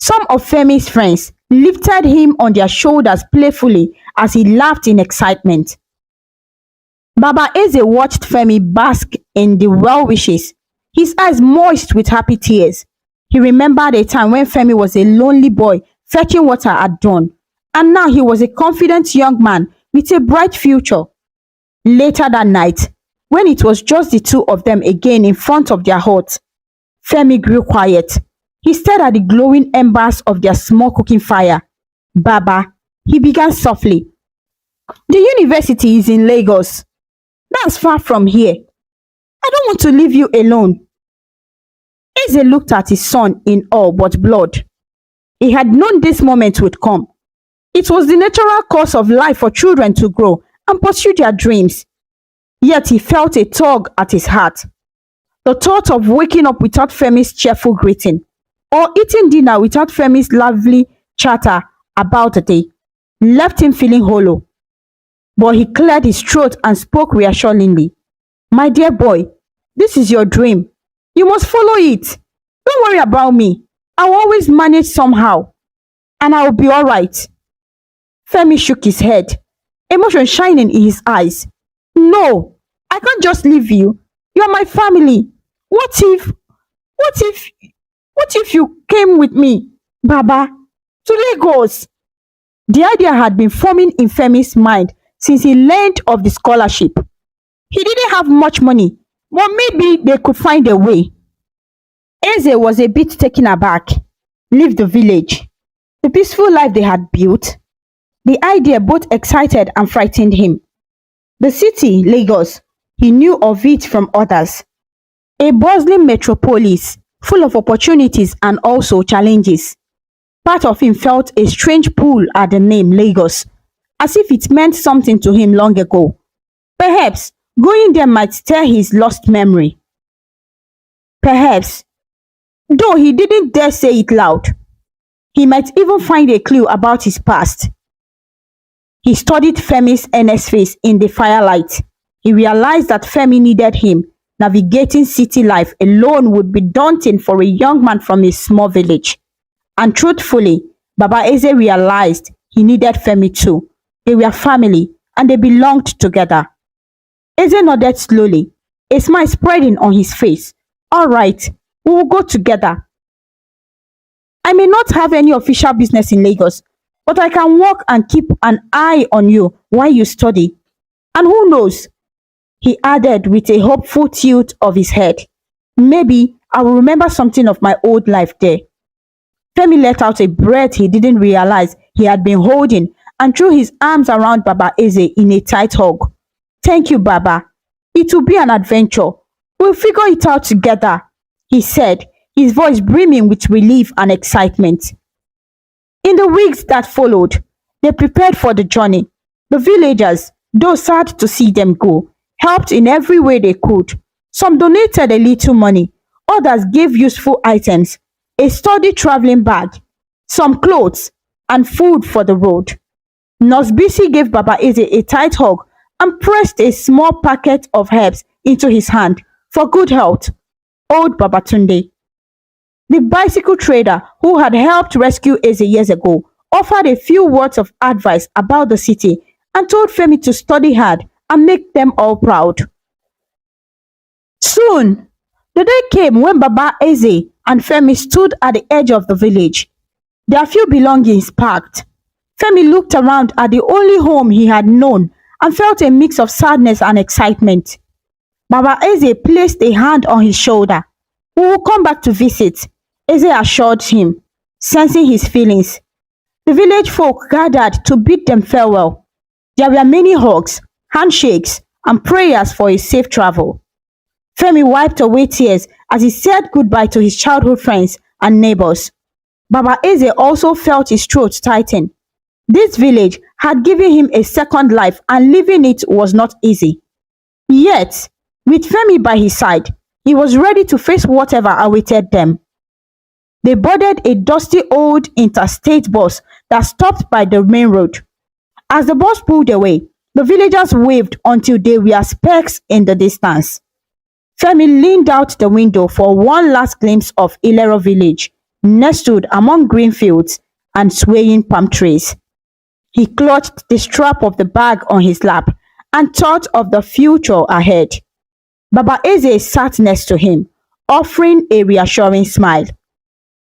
Some of Femi's friends lifted him on their shoulders playfully as he laughed in excitement. Baba Eze watched Femi bask in the well wishes, his eyes moist with happy tears. He remembered a time when Femi was a lonely boy fetching water at dawn, and now he was a confident young man with a bright future. Later that night, when it was just the two of them again in front of their hut, Femi grew quiet. He stared at the glowing embers of their small cooking fire. Baba, he began softly. The university is in Lagos. That's far from here. I don't want to leave you alone. Eze looked at his son in awe but blood. He had known this moment would come. It was the natural course of life for children to grow and pursue their dreams. Yet he felt a tug at his heart. The thought of waking up without Femi's cheerful greeting, or eating dinner without Femi's lively chatter about the day, left him feeling hollow. But he cleared his throat and spoke reassuringly. My dear boy, this is your dream. You must follow it. Don't worry about me. I'll always manage somehow. And I'll be alright. Femi shook his head, emotion shining in his eyes. No, I can't just leave you. You're my family. What if you came with me, Baba, to Lagos? The idea had been forming in Femi's mind since he learned of the scholarship. He didn't have much money, but maybe they could find a way. Eze was a bit taken aback. Leave the village, the peaceful life they had built. The idea both excited and frightened him. The city, Lagos, he knew of it from others. A bustling metropolis, full of opportunities and also challenges. Part of him felt a strange pull at the name Lagos, as if it meant something to him long ago. Perhaps going there might stir his lost memory. Perhaps, though he didn't dare say it loud, he might even find a clue about his past. He studied Femi's earnest face in the firelight. He realized that Femi needed him. Navigating city life alone would be daunting for a young man from a small village. And truthfully, Baba Eze realized he needed Femi too. They were family and they belonged together. Eze nodded slowly, a smile spreading on his face. All right, we will go together. I may not have any official business in Lagos, but I can walk and keep an eye on you while you study. And who knows, he added with a hopeful tilt of his head, maybe I will remember something of my old life there. Femi let out a breath he didn't realize he had been holding and threw his arms around Baba Eze in a tight hug. Thank you, Baba. It will be an adventure. We'll figure it out together, he said, his voice brimming with relief and excitement. In the weeks that followed, they prepared for the journey. The villagers, though sad to see them go, helped in every way they could. Some donated a little money, others gave useful items, a sturdy traveling bag, some clothes, and food for the road. Nurse Bisi gave Baba Eze a tight hug and pressed a small packet of herbs into his hand for good health. Old Babatunde, the bicycle trader who had helped rescue Eze years ago, offered a few words of advice about the city and told Femi to study hard and make them all proud. Soon, the day came when Baba Eze and Femi stood at the edge of the village, their few belongings packed. Femi looked around at the only home he had known and felt a mix of sadness and excitement. Baba Eze placed a hand on his shoulder. We will come back to visit, Eze assured him, sensing his feelings. The village folk gathered to bid them farewell. There were many hugs, handshakes, and prayers for a safe travel. Femi wiped away tears as he said goodbye to his childhood friends and neighbors. Baba Eze also felt his throat tighten. This village had given him a second life and living it was not easy. Yet, with Femi by his side, he was ready to face whatever awaited them. They boarded a dusty old interstate bus that stopped by the main road. As the bus pulled away, The villagers waved until they were specks in the distance. Femi leaned out the window for one last glimpse of Ilero village, nestled among green fields and swaying palm trees. He clutched the strap of the bag on his lap and thought of the future ahead. Baba Eze sat next to him, offering a reassuring smile.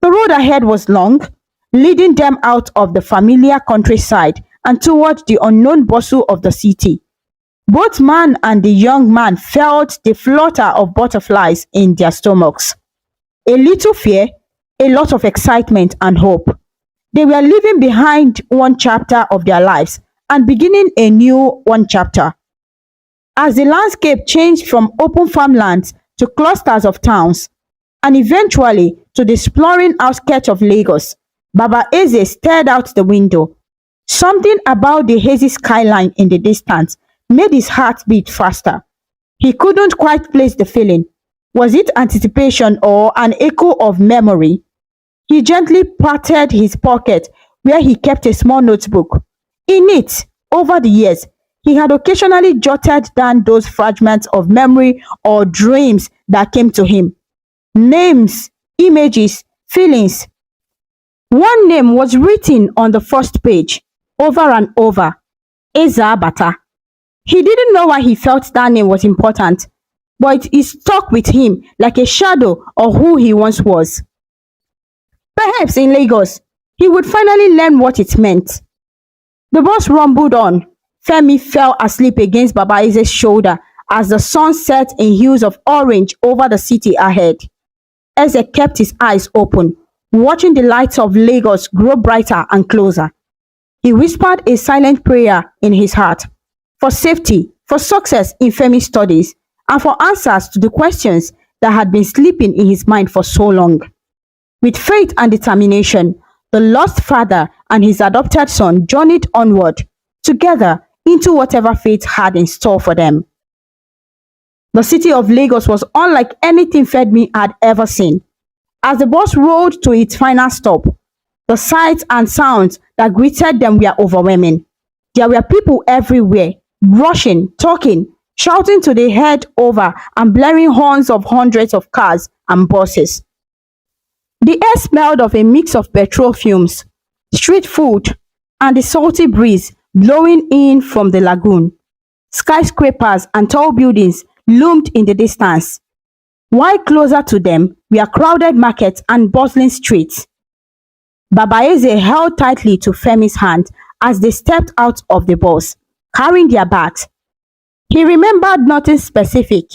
The road ahead was long, leading them out of the familiar countryside and toward the unknown bustle of the city. Both man and the young man felt the flutter of butterflies in their stomachs. A little fear, a lot of excitement and hope. They were leaving behind one chapter of their lives and beginning a new one chapter. As the landscape changed from open farmlands to clusters of towns, and eventually to the sprawling outskirts of Lagos, Baba Eze stared out the window. Something about the hazy skyline in the distance made his heart beat faster. He couldn't quite place the feeling. Was it anticipation or an echo of memory? He gently patted his pocket where he kept a small notebook. In it, over the years, he had occasionally jotted down those fragments of memory or dreams that came to him. Names, images, feelings. One name was written on the first page, over and over. Eze Bata. He didn't know why he felt that name was important, but it stuck with him like a shadow of who he once was. Perhaps in Lagos, he would finally learn what it meant. The bus rumbled on. Femi fell asleep against Baba Eze's shoulder as the sun set in hues of orange over the city ahead. Eze kept his eyes open, watching the lights of Lagos grow brighter and closer. He whispered a silent prayer in his heart, for safety, for success in Femi's studies, and for answers to the questions that had been sleeping in his mind for so long. With faith and determination, the lost father and his adopted son journeyed onward, together into whatever fate had in store for them. The city of Lagos was unlike anything Femi had ever seen. As the bus rolled to its final stop, the sights and sounds that greeted them were overwhelming. There were people everywhere, rushing, talking, shouting to the head over and blaring horns of hundreds of cars and buses. The air smelled of a mix of petrol fumes, street food, and the salty breeze blowing in from the lagoon. Skyscrapers and tall buildings loomed in the distance, while closer to them were crowded markets and bustling streets. Baba Eze held tightly to Femi's hand as they stepped out of the bus, carrying their bags. He remembered nothing specific,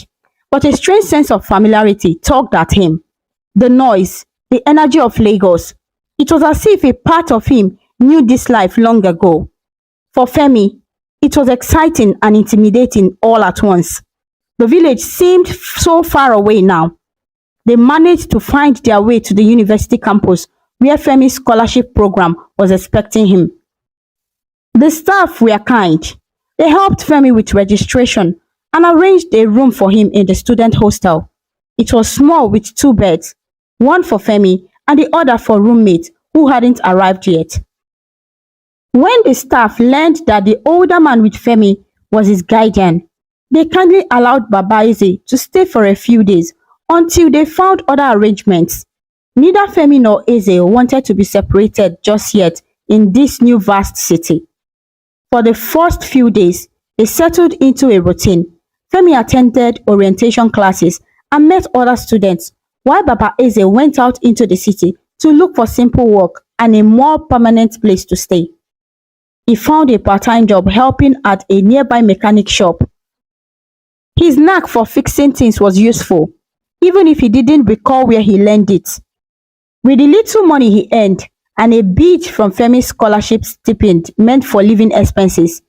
but a strange sense of familiarity tugged at him. The noise, the energy of Lagos. It was as if a part of him knew this life long ago. For Femi, it was exciting and intimidating all at once. The village seemed so far away now. They managed to find their way to the university campus where Femi's scholarship program was expecting him. The staff were kind. They helped Femi with registration and arranged a room for him in the student hostel. It was small with 2 beds, one for Femi and the other for roommates who hadn't arrived yet. When the staff learned that the older man with Femi was his guardian, they kindly allowed Baba Eze to stay for a few days until they found other arrangements. Neither Femi nor Eze wanted to be separated just yet in this new vast city. For the first few days, they settled into a routine. Femi attended orientation classes and met other students, while Baba Eze went out into the city to look for simple work and a more permanent place to stay. He found a part-time job helping at a nearby mechanic shop. His knack for fixing things was useful, even if he didn't recall where he learned it. With the little money he earned and a bit from Femi's scholarship stipend meant for living expenses,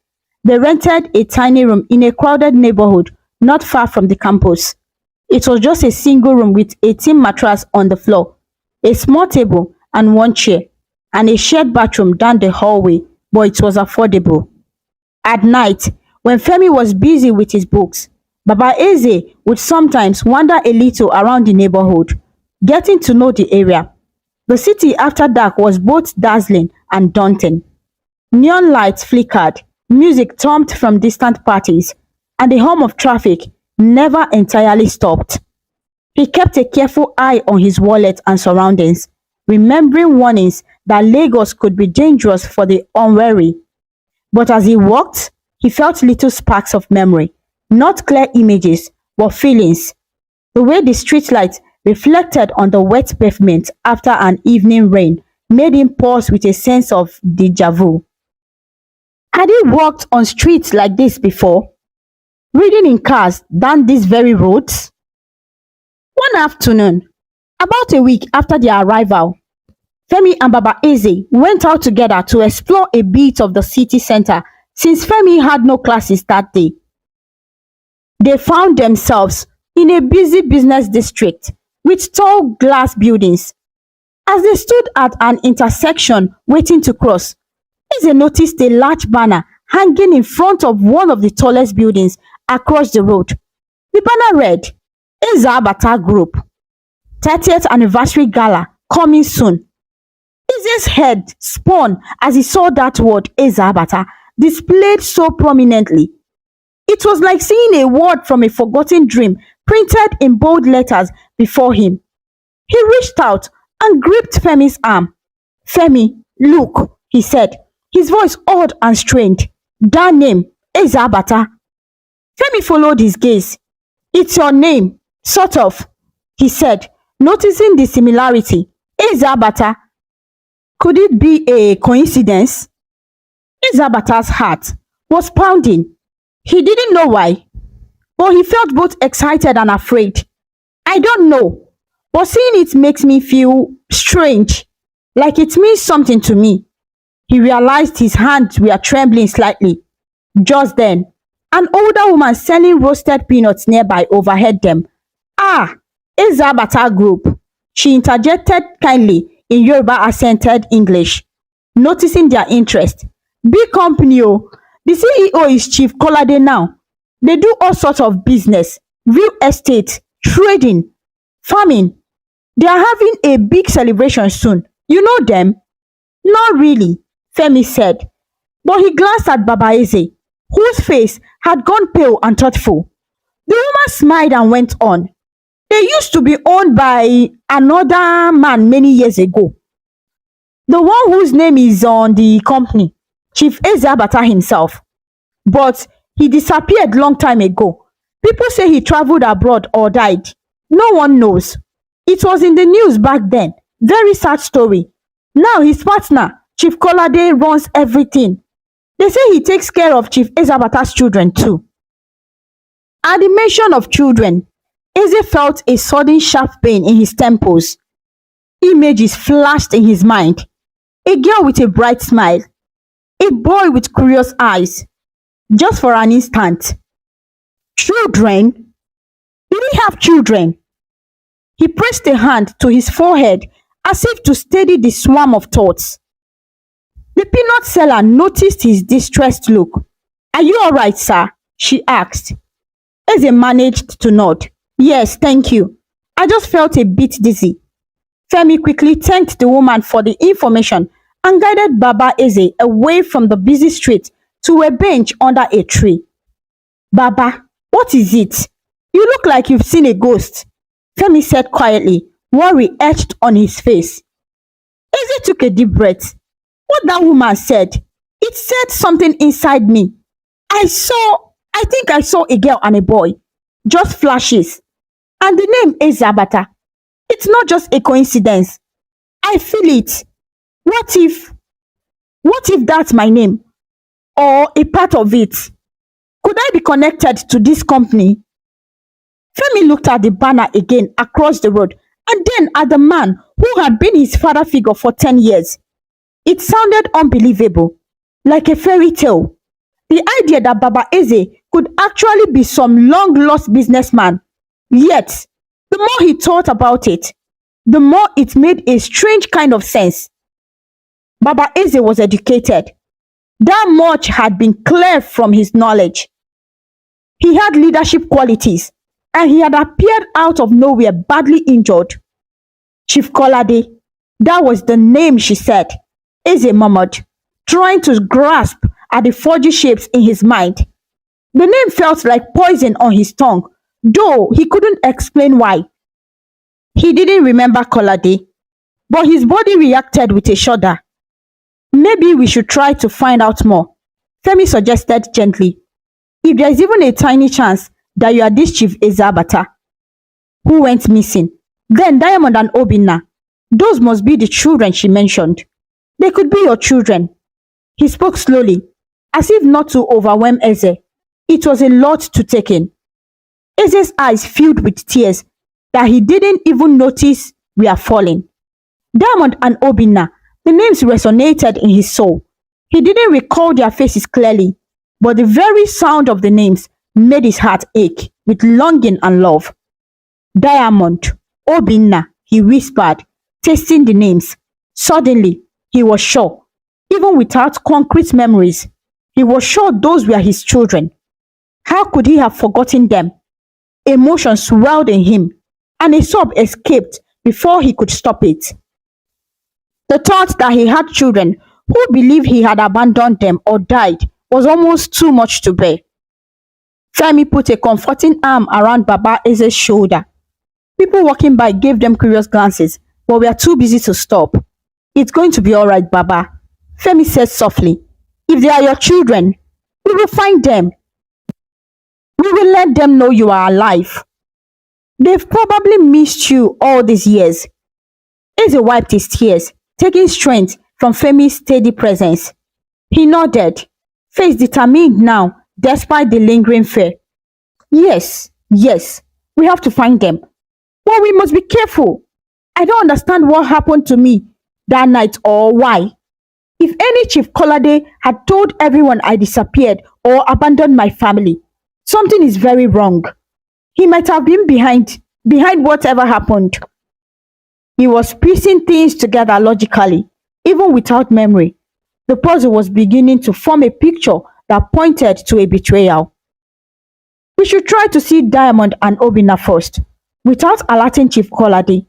they rented a tiny room in a crowded neighborhood not far from the campus. It was just a single room with a tin mattress on the floor, a small table and one chair, and a shared bathroom down the hallway, but it was affordable. At night, when Femi was busy with his books, Baba Eze would sometimes wander a little around the neighborhood, getting to know the area. The city after dark was both dazzling and daunting. Neon lights flickered, Music thumped from distant parties, and the hum of traffic never entirely stopped. He kept a careful eye on his wallet and surroundings, remembering warnings that Lagos could be dangerous for the unwary. But as he walked, he felt little sparks of memory, not clear images, but feelings. The way the streetlight reflected on the wet pavement after an evening rain made him pause with a sense of deja vu. Had he walked on streets like this before, ridden in cars down these very roads? One afternoon, about a week after their arrival, Femi and Baba Eze went out together to explore a bit of the city center since Femi had no classes that day. They found themselves in a busy business district with tall glass buildings. As they stood at an intersection waiting to cross, Eze noticed a large banner hanging in front of one of the tallest buildings across the road. The banner read, Eze Abata Group, 30th Anniversary Gala coming soon. Eze's head spun as he saw that word Eze Abata displayed so prominently. It was like seeing a word from a forgotten dream printed in bold letters before him. He reached out and gripped Femi's arm. Femi, look, he said, his voice odd and strained. That name, Eze Abata. Femi followed his gaze. It's your name, sort of, he said, noticing the similarity. Eze Abata. Could it be a coincidence? Eze Abata's heart was pounding. He didn't know why, but he felt both excited and afraid. I don't know, but seeing it makes me feel strange, like it means something to me. He realized his hands were trembling slightly. Just then, an older woman selling roasted peanuts nearby overheard them. Ah, Eze Abata Group, she interjected kindly in Yoruba accented English, noticing their interest. Big company, oh. The CEO is Chief Kolade now. They do all sorts of business, real estate, trading, farming. They are having a big celebration soon. You know them? Not really, Femi said. But he glanced at Baba Eze, whose face had gone pale and thoughtful. The woman smiled and went on. They used to be owned by another man many years ago. The one whose name is on the company, Chief Eze Abata himself. But he disappeared long time ago. People say he traveled abroad or died. No one knows. It was in the news back then. Very sad story. Now his partner, Chief Kolade, runs everything. They say he takes care of Chief Eze Abata's children too. At the mention of children, Eze felt a sudden sharp pain in his temples. Images flashed in his mind. A girl with a bright smile. A boy with curious eyes. Just for an instant. Children? Did he have children? He pressed a hand to his forehead as if to steady the swarm of thoughts. The peanut seller noticed his distressed look. Are you all right, sir? She asked. Eze managed to nod. Yes, thank you. I just felt a bit dizzy. Femi quickly thanked the woman for the information and guided Baba Eze away from the busy street to a bench under a tree. Baba, what is it? You look like you've seen a ghost, Femi said quietly, worry etched on his face. Eze took a deep breath. What that woman said, it said something inside me. I think I saw a girl and a boy. Just flashes. And the name Eze Abata. It's not just a coincidence. I feel it. What if that's my name? Or a part of it? Could I be connected to this company? Femi looked at the banner again across the road and then at the man who had been his father figure for 10 years. It sounded unbelievable, like a fairy tale. The idea that Baba Eze could actually be some long-lost businessman. Yet, the more he thought about it, the more it made a strange kind of sense. Baba Eze was educated. That much had been clear from his knowledge. He had leadership qualities, and he had appeared out of nowhere badly injured. Chief Kolade, that was the name, she said. Eze murmured, trying to grasp at the fudgy shapes in his mind. The name felt like poison on his tongue, though he couldn't explain why. He didn't remember Kolade, but his body reacted with a shudder. Maybe we should try to find out more, Femi suggested gently. If there is even a tiny chance that you are this Chief Ezabata who went missing, then Diamond and Obinna, those must be the children she mentioned. They could be your children. He spoke slowly, as if not to overwhelm Eze. It was a lot to take in. Eze's eyes filled with tears that he didn't even notice were falling. Diamond and Obinna, the names resonated in his soul. He didn't recall their faces clearly, but the very sound of the names made his heart ache with longing and love. Diamond, Obinna, he whispered, tasting the names. Suddenly, he was sure, even without concrete memories, he was sure those were his children. How could he have forgotten them? Emotion swelled in him, and a sob escaped before he could stop it. The thought that he had children who believed he had abandoned them or died was almost too much to bear. Femi put a comforting arm around Baba Eze's shoulder. People walking by gave them curious glances, but were too busy to stop. It's going to be all right, Baba, Femi said softly. If they are your children, we will find them. We will let them know you are alive. They've probably missed you all these years. Eze wiped his tears, taking strength from Femi's steady presence. He nodded, face determined now, despite the lingering fear. Yes, we have to find them. But we must be careful. I don't understand what happened to me that night or why. If any Chief Kolade had told everyone I disappeared or abandoned my family, something is very wrong. He might have been behind whatever happened. He was piecing things together logically, even without memory. The puzzle was beginning to form a picture that pointed to a betrayal. We should try to see Diamond and Obinna first, without alerting Chief Kolade.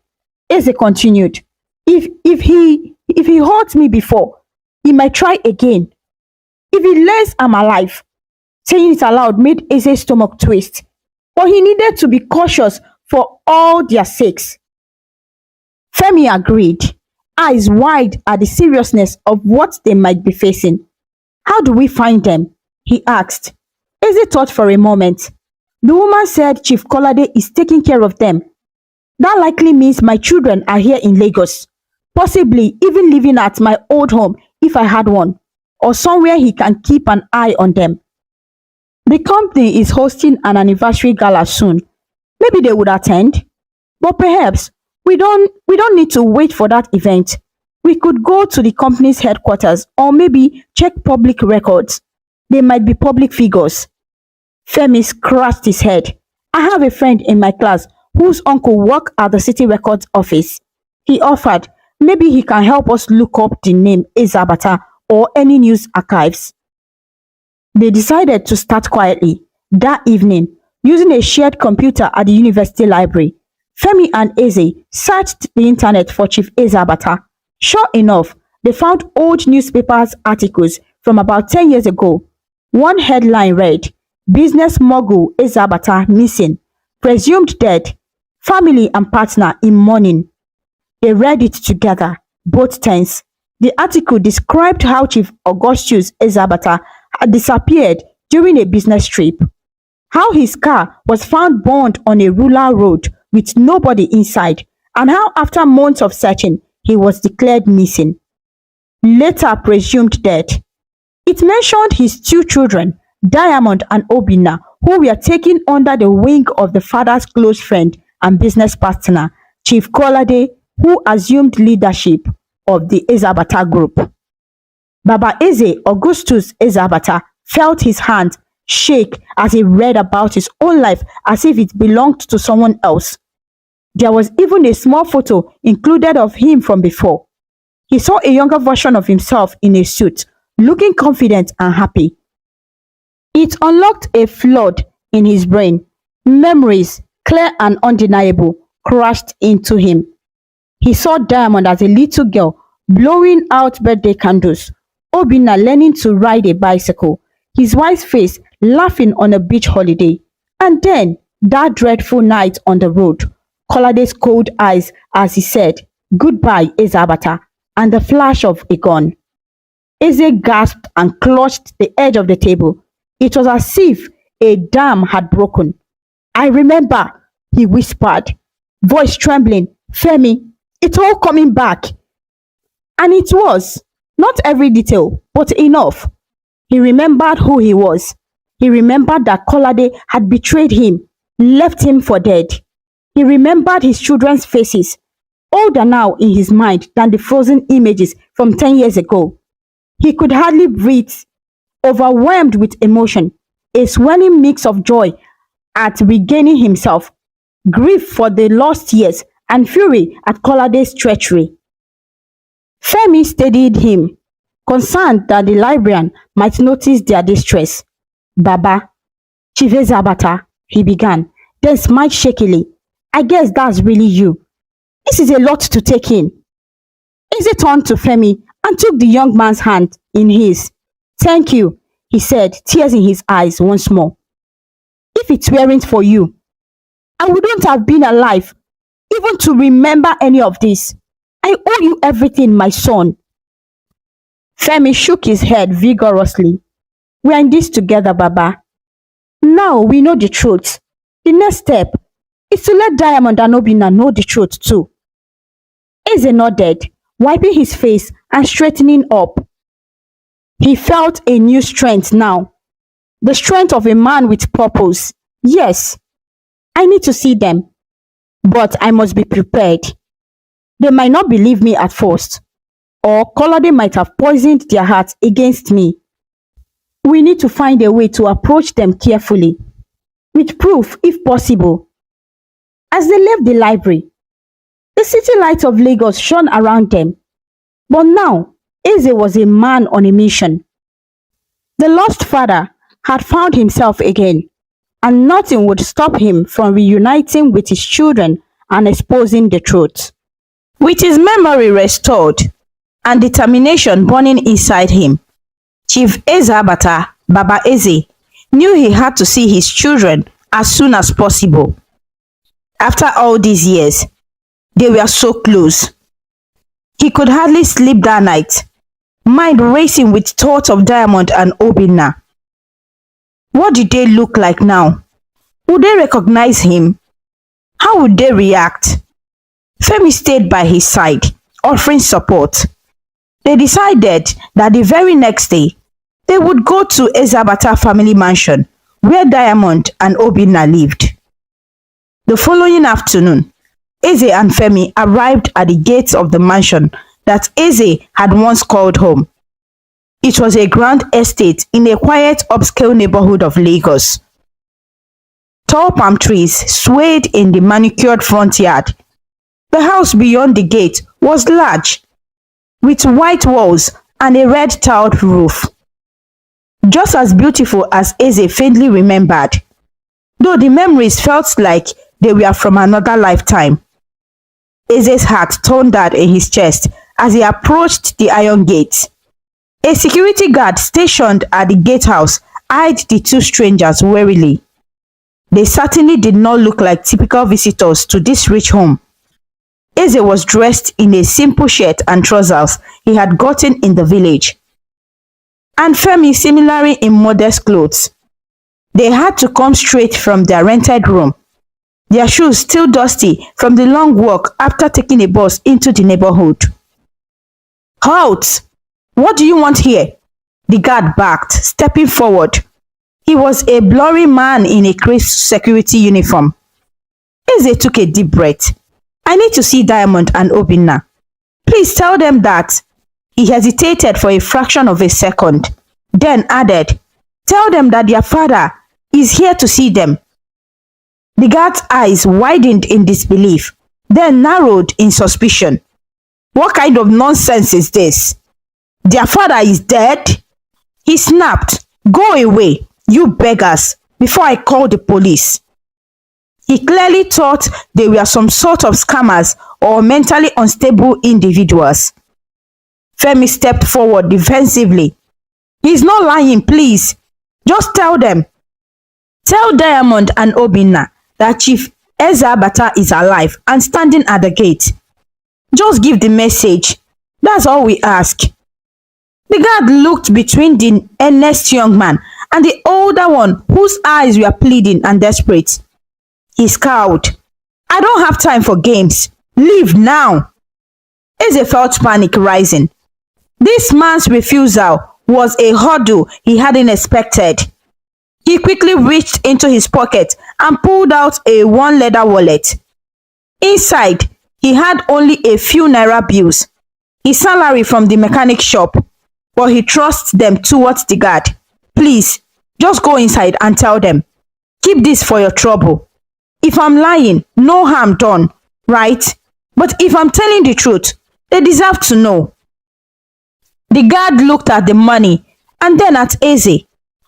Eze continued. If he hurt me before, he might try again. If he learns I'm alive. Saying it aloud made Eze's stomach twist, but he needed to be cautious for all their sakes. Femi agreed, eyes wide at the seriousness of what they might be facing. How do we find them? He asked. Eze thought for a moment. The woman said Chief Kolade is taking care of them. That likely means my children are here in Lagos, possibly even living at my old home if I had one, or somewhere he can keep an eye on them. The company is hosting an anniversary gala soon. Maybe they would attend. But perhaps we don't need to wait for that event. We could go to the company's headquarters or maybe check public records. They might be public figures. Femi scratched his head. I have a friend in my class whose uncle worked at the city records office. He offered, maybe he can help us look up the name Ezabata or any news archives. They decided to start quietly. That evening, using a shared computer at the university library, Femi and Eze searched the internet for Chief Ezabata. Sure enough, they found old newspapers articles from about 10 years ago. One headline read, Business mogul Ezabata missing, presumed dead, family and partner in mourning. They read it together, both tense. The article described how Chief Augustus Ezabata had disappeared during a business trip, how his car was found burned on a rural road with nobody inside, and how after months of searching, he was declared missing, later presumed dead. It mentioned his two children, Diamond and Obinna, who were taken under the wing of the father's close friend and business partner, Chief Kolade, who assumed leadership of the Ezabata group. Baba Eze Augustus Ezabata felt his hand shake as he read about his own life as if it belonged to someone else. There was even a small photo included of him from before. He saw a younger version of himself in a suit, looking confident and happy. It unlocked a flood in his brain. Memories, clear and undeniable, crashed into him. He saw Diamond as a little girl blowing out birthday candles, Obinna learning to ride a bicycle, his wife's face laughing on a beach holiday, and then that dreadful night on the road, Kolade's cold eyes as he said, "Goodbye, Ezabata," and the flash of a gun. Eze gasped and clutched the edge of the table. It was as if a dam had broken. "I remember," he whispered, voice trembling. "Femi, it's all coming back." And it was. Not every detail, but enough. He remembered who he was. He remembered that Kolade had betrayed him, left him for dead. He remembered his children's faces, older now in his mind than the frozen images from 10 years ago. He could hardly breathe, overwhelmed with emotion, a swelling mix of joy at regaining himself, grief for the lost years, and fury at Kolade's treachery. Femi steadied him, concerned that the librarian might notice their distress. "Baba, Chief Ezabata," he began, then smiled shakily. "I guess that's really you. This is a lot to take in." Eze turned to Femi and took the young man's hand in his. "Thank you," he said, tears in his eyes once more. "If it weren't for you, I wouldn't have been alive, even to remember any of this. I owe you everything, my son." Femi shook his head vigorously. "We are in this together, Baba. Now we know the truth. The next step is to let Diamond and Obinna know the truth too." Eze nodded, wiping his face and straightening up. He felt a new strength now. The strength of a man with purpose. "Yes, I need to see them, but I must be prepared. They might not believe me at first, or Kolade might have poisoned their hearts against me. We need to find a way to approach them carefully, with proof if possible." As they left the library, the city lights of Lagos shone around them. But now, Eze was a man on a mission. The lost father had found himself again, and nothing would stop him from reuniting with his children and exposing the truth. With his memory restored and determination burning inside him, Chief Ezabata, Baba Eze, knew he had to see his children as soon as possible. After all these years, they were so close. He could hardly sleep that night, mind racing with thoughts of Diamond and Obinna. What did they look like now? Would they recognize him? How would they react? Femi stayed by his side, offering support. They decided that the very next day, they would go to Ezabata family mansion, where Diamond and Obinna lived. The following afternoon, Eze and Femi arrived at the gates of the mansion that Eze had once called home. It was a grand estate in a quiet upscale neighborhood of Lagos. Tall palm trees swayed in the manicured front yard. The house beyond the gate was large, with white walls and a red tiled roof. Just as beautiful as Eze faintly remembered, though the memories felt like they were from another lifetime. Eze's heart thundered in his chest as he approached the iron gate. A security guard stationed at the gatehouse eyed the two strangers warily. They certainly did not look like typical visitors to this rich home. Eze was dressed in a simple shirt and trousers he had gotten in the village, and Femi similarly in modest clothes. They had to come straight from their rented room, their shoes still dusty from the long walk after taking a bus into the neighborhood. "Halt! What do you want here?" The guard barked, stepping forward. He was a blurry man in a crisp security uniform. Eze took a deep breath. "I need to see Diamond and Obinna. Please tell them that." He hesitated for a fraction of a second, then added, "Tell them that their father is here to see them." The guard's eyes widened in disbelief, then narrowed in suspicion. "What kind of nonsense is this? Their father is dead?" He snapped, "Go away, you beggars, before I call the police." He clearly thought they were some sort of scammers or mentally unstable individuals. Femi stepped forward defensively. He's not lying, please. Just tell them. Tell Diamond and Obinna that Chief Eze-Abata is alive and standing at the gate. Just give the message. That's all we ask. The guard looked between the earnest young man and the older one whose eyes were pleading and desperate. He scowled. I don't have time for games. Leave now. Eze felt panic rising. This man's refusal was a hurdle he hadn't expected. He quickly reached into his pocket and pulled out a one leather wallet. Inside, he had only a few naira bills, his salary from the mechanic shop, but he thrust them towards the guard. Please, just go inside and tell them. Keep this for your trouble. If I'm lying, no harm done, right? But if I'm telling the truth, they deserve to know. The guard looked at the money and then at Eze.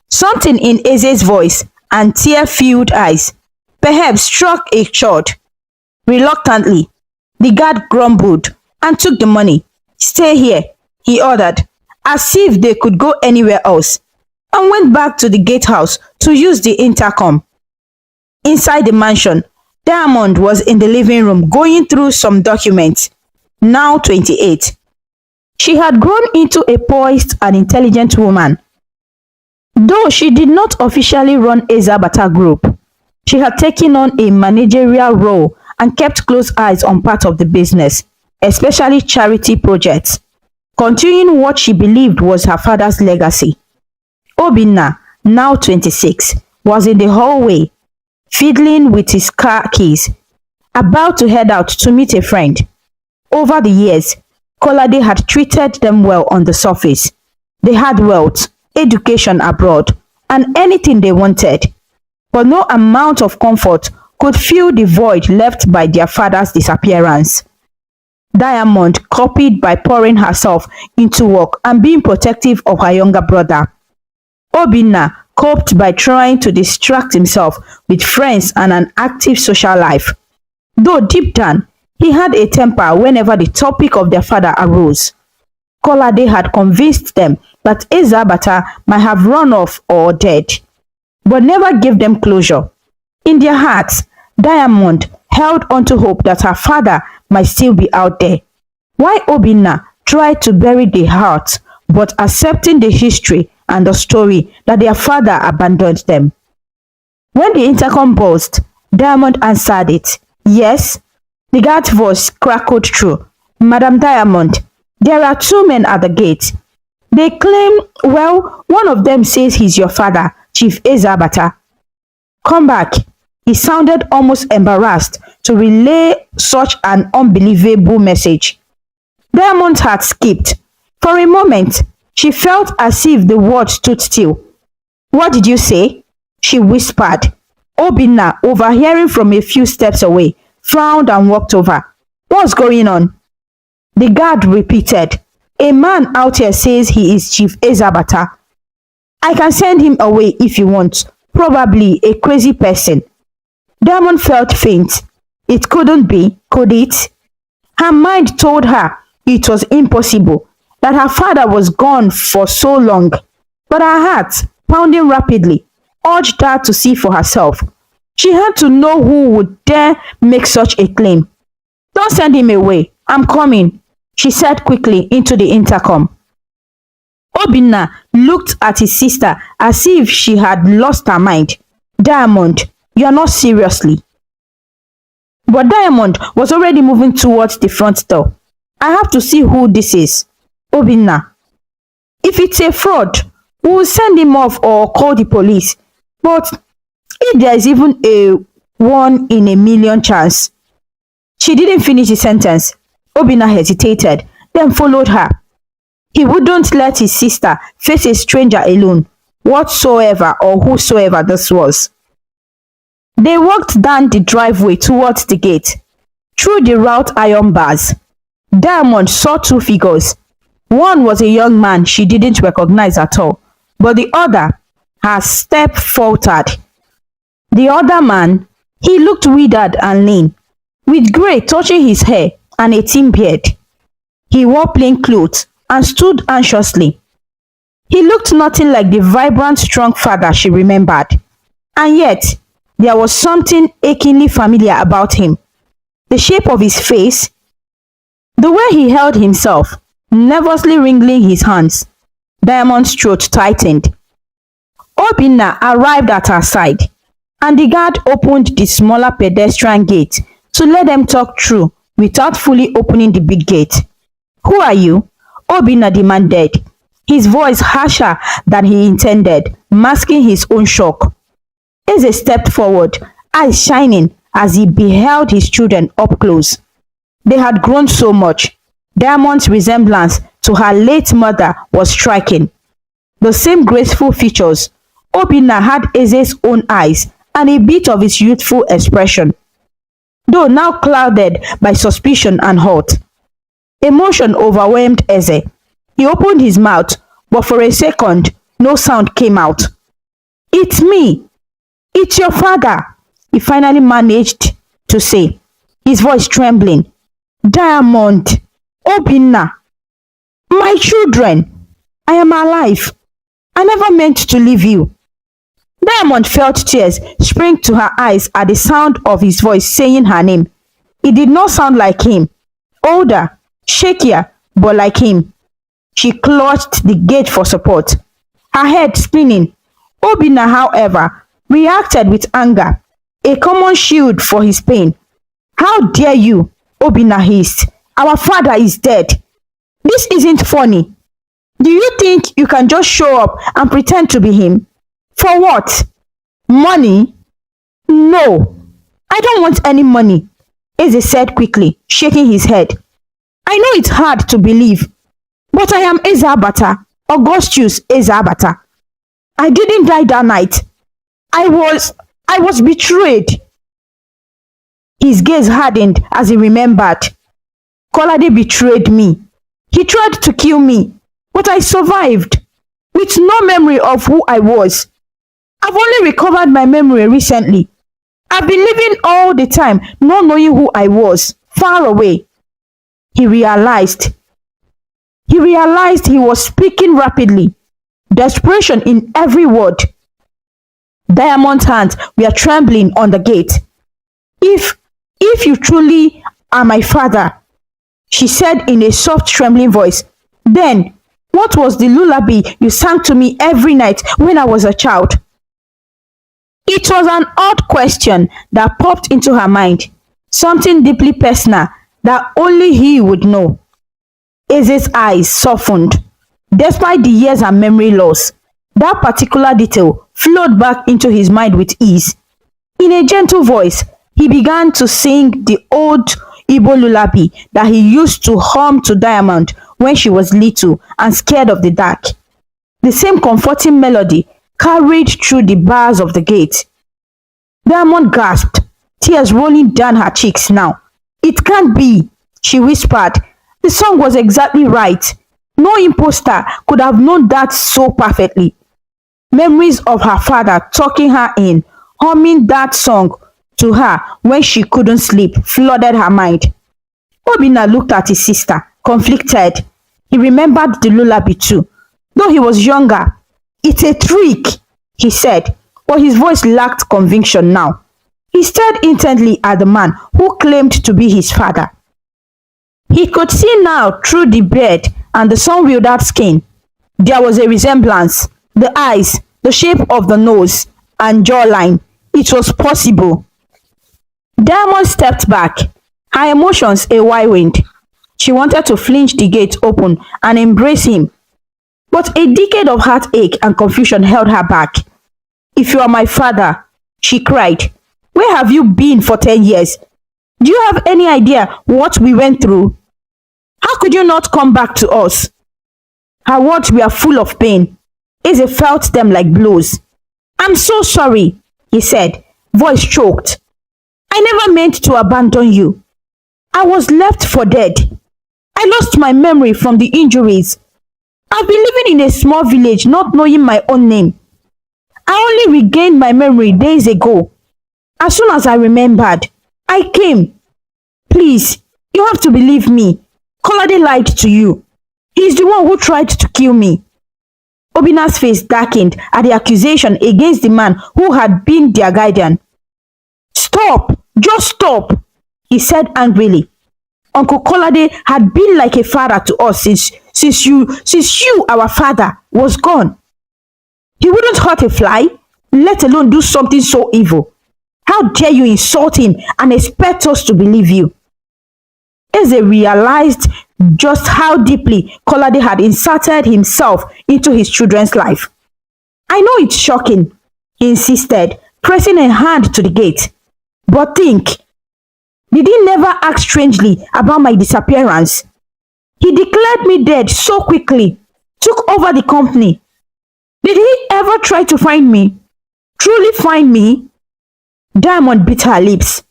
Something in Eze's voice and tear-filled eyes perhaps struck a chord. Reluctantly, the guard grumbled and took the money. Stay here, he ordered, as if they could go anywhere else, and went back to the gatehouse to use the intercom. Inside the mansion, Diamond was in the living room going through some documents. Now 28. She had grown into a poised and intelligent woman. Though she did not officially run Eze-Abata Group, she had taken on a managerial role and kept close eyes on part of the business, especially charity projects, continuing what she believed was her father's legacy. Obinna, now 26, was in the hallway, fiddling with his car keys, about to head out to meet a friend. Over the years, Kolade had treated them well on the surface. They had wealth, education abroad, and anything they wanted. But no amount of comfort could fill the void left by their father's disappearance. Diamond copied by pouring herself into work and being protective of her younger brother. Obinna coped by trying to distract himself with friends and an active social life. Though deep down, he had a temper whenever the topic of their father arose. Kolade had convinced them that Eze-Abata might have run off or dead, but never gave them closure. In their hearts, Diamond held on to hope that her father might still be out there, while Obinna tried to bury the heart, but accepting the history and the story that their father abandoned them. When the intercom buzzed, Diamond answered it. Yes, the guard's voice crackled through. Madam Diamond, there are two men at the gate. They claim, well, one of them says he's your father, Chief Eze-Abata. Come back. He sounded almost embarrassed to relay such an unbelievable message. Diamond's heart skipped. For a moment, she felt as if the words stood still. What did you say? She whispered. Obinna, overhearing from a few steps away, frowned and walked over. What's going on? The guard repeated. A man out here says he is Chief Eze-Abata. I can send him away if you want. Probably a crazy person. Diamond felt faint. It couldn't be, could it? Her mind told her it was impossible, that her father was gone for so long. But her heart, pounding rapidly, urged her to see for herself. She had to know who would dare make such a claim. Don't send him away. I'm coming, she said quickly into the intercom. Obinna looked at his sister as if she had lost her mind. Diamond, you are not seriously. But Diamond was already moving towards the front door. I have to see who this is. Obinna. If it's a fraud, we'll send him off or call the police. But if there is even a 1 in a million chance. She didn't finish the sentence. Obinna hesitated, then followed her. He wouldn't let his sister face a stranger alone, whatsoever or whosoever this was. They walked down the driveway towards the gate. Through the wrought iron bars, Diamond saw two figures. One was a young man she didn't recognize at all, but the other, her step faltered. The other man, he looked withered and lean, with grey touching his hair and a thin beard. He wore plain clothes and stood anxiously. He looked nothing like the vibrant, strong father she remembered, and yet there was something achingly familiar about him. The shape of his face, the way he held himself, nervously wringing his hands. Diamond's throat tightened. Obinna arrived at her side, and the guard opened the smaller pedestrian gate to let them talk through without fully opening the big gate. "Who are you?" Obinna demanded, his voice harsher than he intended, masking his own shock. Eze stepped forward, eyes shining as he beheld his children up close. They had grown so much. Diamond's resemblance to her late mother was striking. The same graceful features. Obinna had Eze's own eyes and a bit of his youthful expression, though now clouded by suspicion and hurt. Emotion overwhelmed Eze. He opened his mouth, but for a second, no sound came out. "It's me. It's your father," he finally managed to say, his voice trembling. "Diamond, Obinna, my children, I am alive. I never meant to leave you." Diamond felt tears spring to her eyes at the sound of his voice saying her name. It did not sound like him. Older, shakier, but like him. She clutched the gate for support, her head spinning. Obinna, however, reacted with anger, a common shield for his pain. "How dare you?" Obinna hissed. "Our father is dead. This isn't funny. Do you think you can just show up and pretend to be him? For what? Money? No, I don't want any money," Eze said quickly, shaking his head. "I know it's hard to believe, but I am Eze Abata, Augustus Eze Abata. I didn't die that night. I was betrayed." His gaze hardened as he remembered. "Kolade betrayed me. He tried to kill me, but I survived, with no memory of who I was. I've only recovered my memory recently. I've been living all the time not knowing who I was, far away." He realized he was speaking rapidly, desperation in every word. Diamond's hands were trembling on the gate. If you truly are my father," she said in a soft, trembling voice, "then what was the lullaby you sang to me every night when I was a child?" It was an odd question that popped into her mind, something deeply personal that only he would know. Eze's eyes softened. Despite the years and memory loss, that particular detail flowed back into his mind with ease. In a gentle voice, he began to sing the old Igbo lullaby that he used to hum to Diamond when she was little and scared of the dark. The same comforting melody carried through the bars of the gate. Diamond gasped, tears rolling down her cheeks now. "It can't be," she whispered. The song was exactly right. No imposter could have known that so perfectly. Memories of her father tucking her in, humming that song to her when she couldn't sleep, flooded her mind. Obinna looked at his sister, conflicted. He remembered the lullaby too, though he was younger. "It's a trick," he said, but his voice lacked conviction now. He stared intently at the man who claimed to be his father. He could see now through the beard and the sun-wildered skin. There was a resemblance. The eyes, the shape of the nose and jawline. It was possible. Diamond stepped back, her emotions a whirlwind. She wanted to flinch the gate open and embrace him, but a decade of heartache and confusion held her back. "If you are my father," she cried, "where have you been for 10 years? Do you have any idea what we went through? How could you not come back to us?" Her words were full of pain. Eze felt them like blows. "I'm so sorry," he said, voice choked. "I never meant to abandon you. I was left for dead. I lost my memory from the injuries. I've been living in a small village not knowing my own name. I only regained my memory days ago. As soon as I remembered, I came. Please, you have to believe me. Kolade lied to you. He's the one who tried to kill me. Obinna's face darkened at the accusation against the man who had been their guardian. Stop! Just stop! He said angrily. Uncle Kolade had been like a father to us since you, our father, was gone. He wouldn't hurt a fly, let alone do something so evil. How dare you insult him and expect us to believe you? Eze realized just how deeply Kolade had inserted himself into his children's life. I know it's shocking, he insisted, pressing a hand to the gate. But think, did he never act strangely about my disappearance? He declared me dead so quickly, took over the company. Did he ever try to find me? Truly find me? Diamond bit her lips.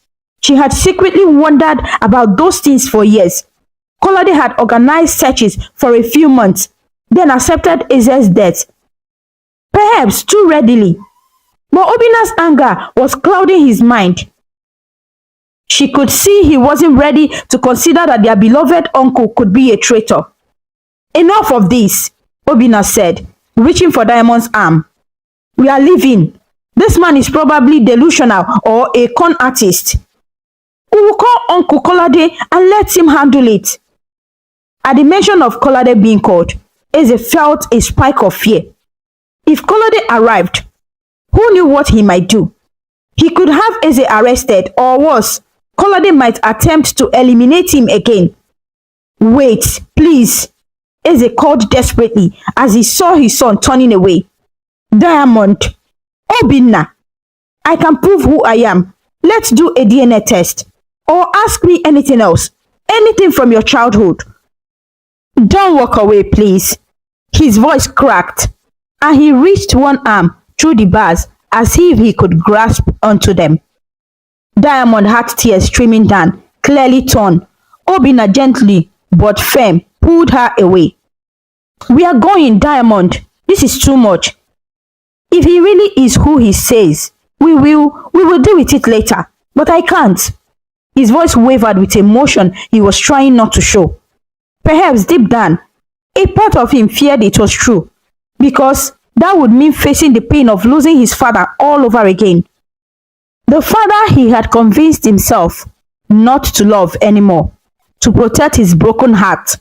She had secretly wondered about those things for years. Kolade had organized searches for a few months, then accepted Eze's death. Perhaps too readily. But Obinna's anger was clouding his mind. She could see he wasn't ready to consider that their beloved uncle could be a traitor. Enough of this, Obinna said, reaching for Diamond's arm. We are leaving. This man is probably delusional or a con artist. We will call Uncle Kolade and let him handle it. At the mention of Kolade being called, Eze felt a spike of fear. If Kolade arrived, who knew what he might do? He could have Eze arrested, or worse, Kolade might attempt to eliminate him again. Wait, please, Eze called desperately as he saw his son turning away. Diamond, Obinna, I can prove who I am. Let's do a DNA test. Or ask me anything else. Anything from your childhood. Don't walk away, please. His voice cracked, and he reached one arm through the bars as if he could grasp onto them. Diamond had tears streaming down, clearly torn. Obinna gently but firm pulled her away. We are going, Diamond. This is too much. If he really is who he says, we will deal with it later. But I can't. His voice wavered with emotion he was trying not to show. Perhaps deep down, a part of him feared it was true, because that would mean facing the pain of losing his father all over again. The father he had convinced himself not to love anymore, to protect his broken heart.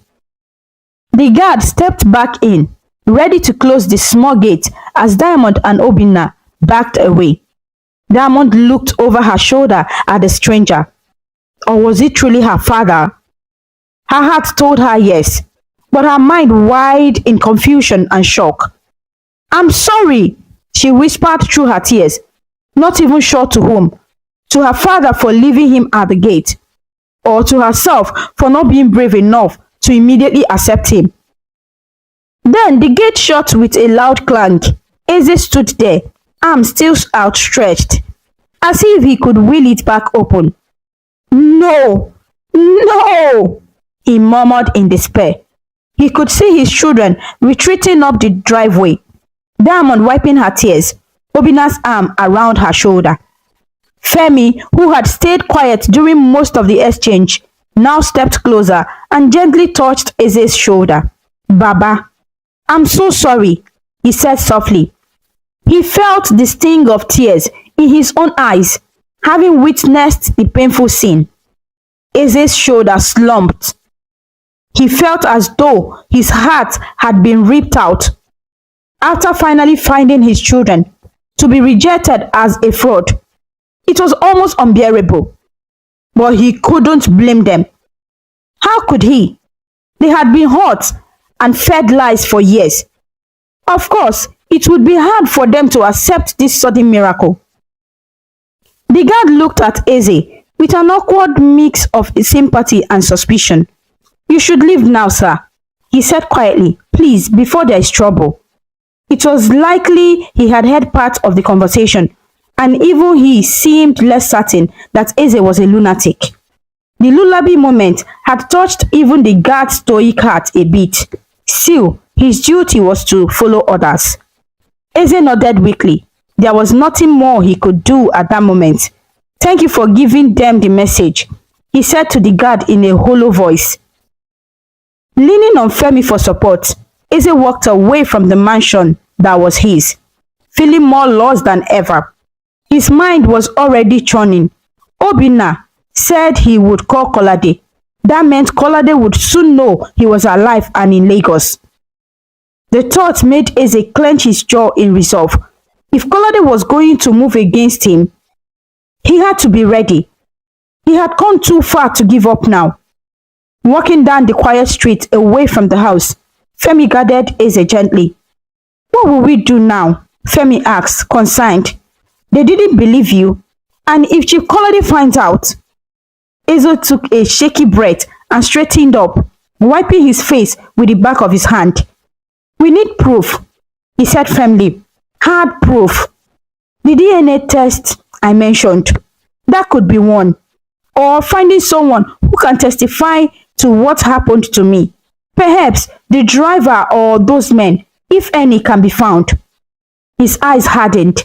The guard stepped back in, ready to close the small gate as Diamond and Obinna backed away. Diamond looked over her shoulder at the stranger. Or was it truly her father? Her heart told her yes, but her mind wide in confusion and shock. I'm sorry, she whispered through her tears, not even sure to whom. To her father for leaving him at the gate, or to herself for not being brave enough to immediately accept him. Then the gate shut with a loud clang. Eze stood there, arms still outstretched, as if he could will it back open. No! No! He murmured in despair. He could see his children retreating up the driveway. Diamond wiping her tears, Obinna's arm around her shoulder. Femi, who had stayed quiet during most of the exchange, now stepped closer and gently touched Eze's shoulder. Baba, I'm so sorry, he said softly. He felt the sting of tears in his own eyes, having witnessed the painful scene. Eze's shoulder slumped. He felt as though his heart had been ripped out. After finally finding his children, to be rejected as a fraud, it was almost unbearable. But he couldn't blame them. How could he? They had been hurt and fed lies for years. Of course, it would be hard for them to accept this sudden miracle. The guard looked at Eze with an awkward mix of sympathy and suspicion. You should leave now, sir, he said quietly, please, before there is trouble. It was likely he had heard part of the conversation, and even he seemed less certain that Eze was a lunatic. The lullaby moment had touched even the guard's stoic heart a bit. Still, his duty was to follow orders. Eze nodded weakly. There was nothing more he could do at that moment. Thank you for giving them the message, he said to the guard in a hollow voice. Leaning on Femi for support, Eze walked away from the mansion that was his, feeling more lost than ever. His mind was already churning. Obinna said he would call Kolade. That meant Kolade would soon know he was alive and in Lagos. The thought made Eze clench his jaw in resolve. If Kolade was going to move against him, he had to be ready. He had gone too far to give up now. Walking down the quiet street away from the house, Femi guided Eze gently. What will we do now? Femi asked, concerned. They didn't believe you. And if Chief Kolade finds out? Eze took a shaky breath and straightened up, wiping his face with the back of his hand. We need proof, he said firmly. Hard proof. The DNA test I mentioned. That could be one. Or finding someone who can testify to what happened to me. Perhaps the driver or those men, if any, can be found. His eyes hardened.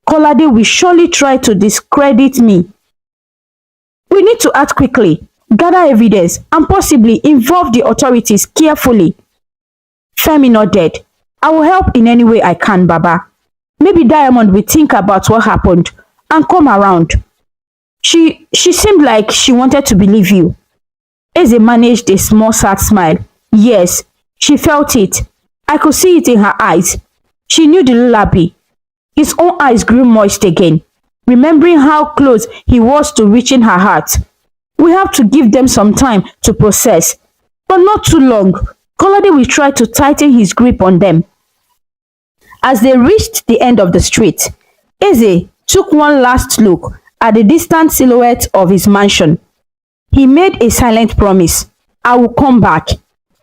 Kolade will surely try to discredit me. We need to act quickly, gather evidence, and possibly involve the authorities carefully. Femi nodded. I will help in any way I can, Baba. Maybe Diamond will think about what happened and come around. She seemed like she wanted to believe you. Eze managed a small sad smile. Yes, she felt it. I could see it in her eyes. She knew the lullaby. His own eyes grew moist again, remembering how close he was to reaching her heart. We have to give them some time to process, but not too long. Kolade will try to tighten his grip on them. As they reached the end of the street, Eze took one last look at the distant silhouette of his mansion. He made a silent promise. I will come back.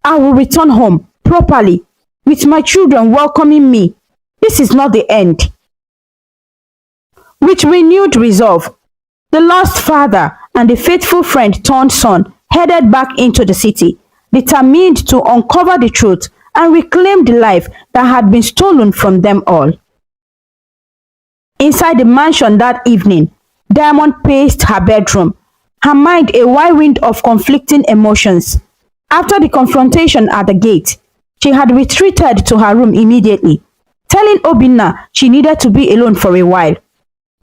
I will return home properly, with my children welcoming me. This is not the end. With renewed resolve, the lost father and the faithful friend turned son headed back into the city, determined to uncover the truth and reclaim the life that had been stolen from them all. Inside the mansion that evening, Diamond paced her bedroom, her mind a whirlwind of conflicting emotions. After the confrontation at the gate, she had retreated to her room immediately, telling Obinna she needed to be alone for a while.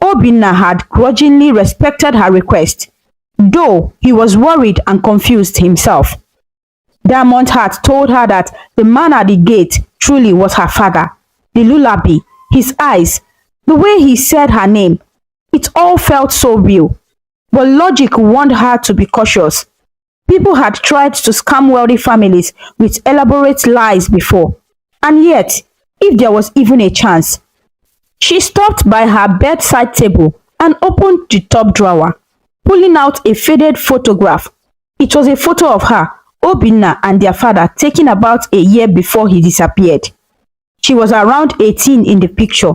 Obinna had grudgingly respected her request, though he was worried and confused himself. Diamond had told her that the man at the gate truly was her father. The lullaby, his eyes, the way he said her name, it all felt so real. But logic warned her to be cautious. People had tried to scam wealthy families with elaborate lies before. And yet, if there was even a chance, she stopped by her bedside table and opened the top drawer, pulling out a faded photograph. It was a photo of her, Obinna, and their father taken about a year before he disappeared. She was around 18 in the picture.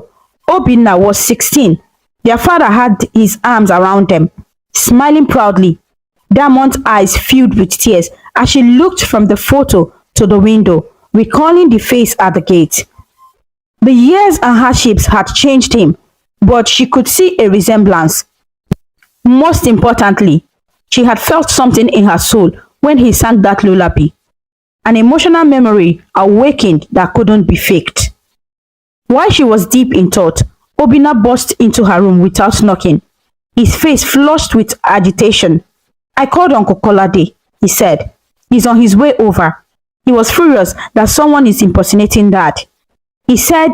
Obinna was 16. Their father had his arms around them, smiling proudly. Diamond's eyes filled with tears as she looked from the photo to the window, recalling the face at the gate. The years and hardships had changed him, but she could see a resemblance. Most importantly, she had felt something in her soul when he sang that lullaby. An emotional memory awakened that couldn't be faked. While she was deep in thought, Obinna burst into her room without knocking, his face flushed with agitation. I called Uncle Kolade, he said. He's on his way over. He was furious that someone is impersonating Dad. He said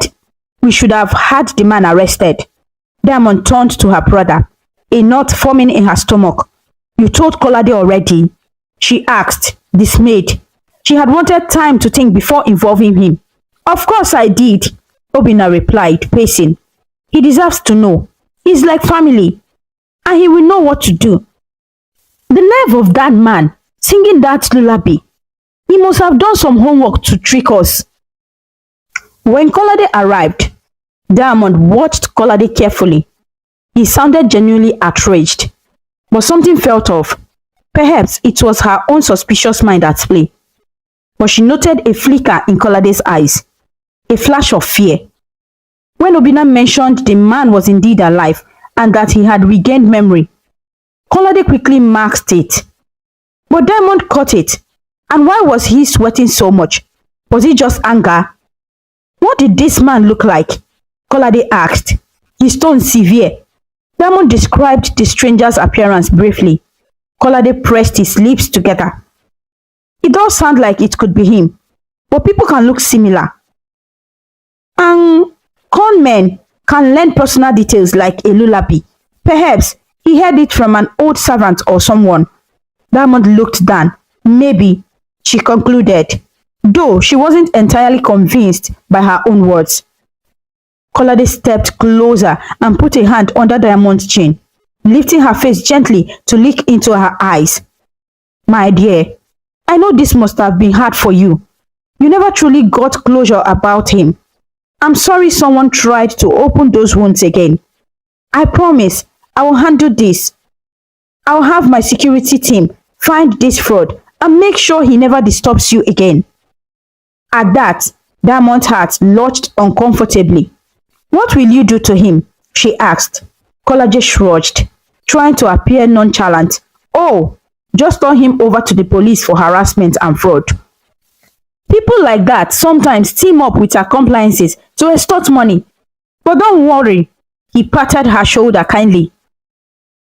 we should have had the man arrested. Diamond turned to her brother, a knot forming in her stomach. You told Kolade already? She asked, dismayed. She had wanted time to think before involving him. Of course I did, Obinna replied, pacing. He deserves to know. He's like family, and he will know what to do. The nerve of that man, singing that lullaby. He must have done some homework to trick us. When Kolade arrived, Diamond watched Kolade carefully. He sounded genuinely outraged, but something felt off. Perhaps it was her own suspicious mind at play. But she noted a flicker in Kolade's eyes, a flash of fear. When Obinna mentioned the man was indeed alive and that he had regained memory, Kolade quickly masked it. But Diamond caught it And why was he sweating so much? Was it just anger? What did this man look like? Kolade asked, his tone severe. Diamond described the stranger's appearance briefly. Kolade pressed his lips together. It does sound like it could be him, but people can look similar. And con men can learn personal details like a lullaby. Perhaps he heard it from an old servant or someone. Diamond looked down. Maybe, she concluded, though she wasn't entirely convinced by her own words. Kolade stepped closer and put a hand under Diamond's chin, lifting her face gently to look into her eyes. My dear, I know this must have been hard for you. You never truly got closure about him. I'm sorry someone tried to open those wounds again. I promise I will handle this. I'll have my security team find this fraud and make sure he never disturbs you again. At that, Diamond's heart lurched uncomfortably. What will you do to him? She asked. Kolade shrugged, trying to appear nonchalant. Oh, just turn him over to the police for harassment and fraud. People like that sometimes team up with accomplices to extort money. But don't worry, he patted her shoulder kindly.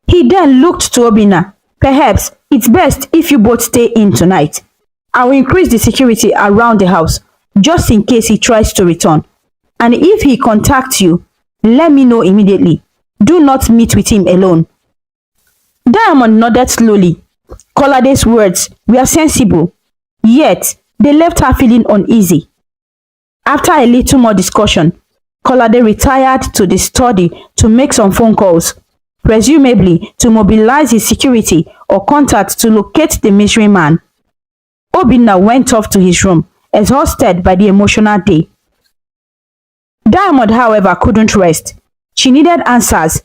He then looked to Obinna. Perhaps it's best if you both stay in tonight. I will increase the security around the house, just in case he tries to return. And if he contacts you, let me know immediately. Do not meet with him alone. Diamond nodded slowly. Kolade's words were sensible, yet they left her feeling uneasy. After a little more discussion, Kolade retired to the study to make some phone calls, presumably to mobilize his security or contact to locate the mystery man. Obinna went off to his room, exhausted by the emotional day. Diamond, however, couldn't rest. She needed answers.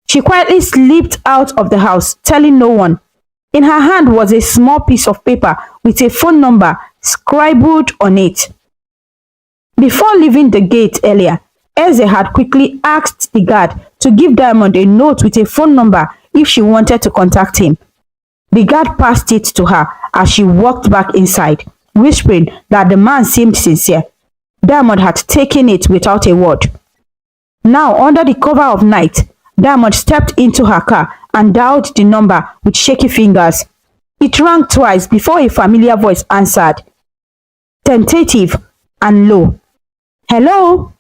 She quietly slipped out of the house, telling no one. In her hand was a small piece of paper with a phone number scribbled on it. Before leaving the gate earlier, Eze had quickly asked the guard to give Diamond a note with a phone number if she wanted to contact him. The guard passed it to her as she walked back inside, whispering that the man seemed sincere. Diamond had taken it without a word. Now, under the cover of night, Diamond stepped into her car and dialed the number with shaky fingers. It rang twice before a familiar voice answered, tentative and low. Hello?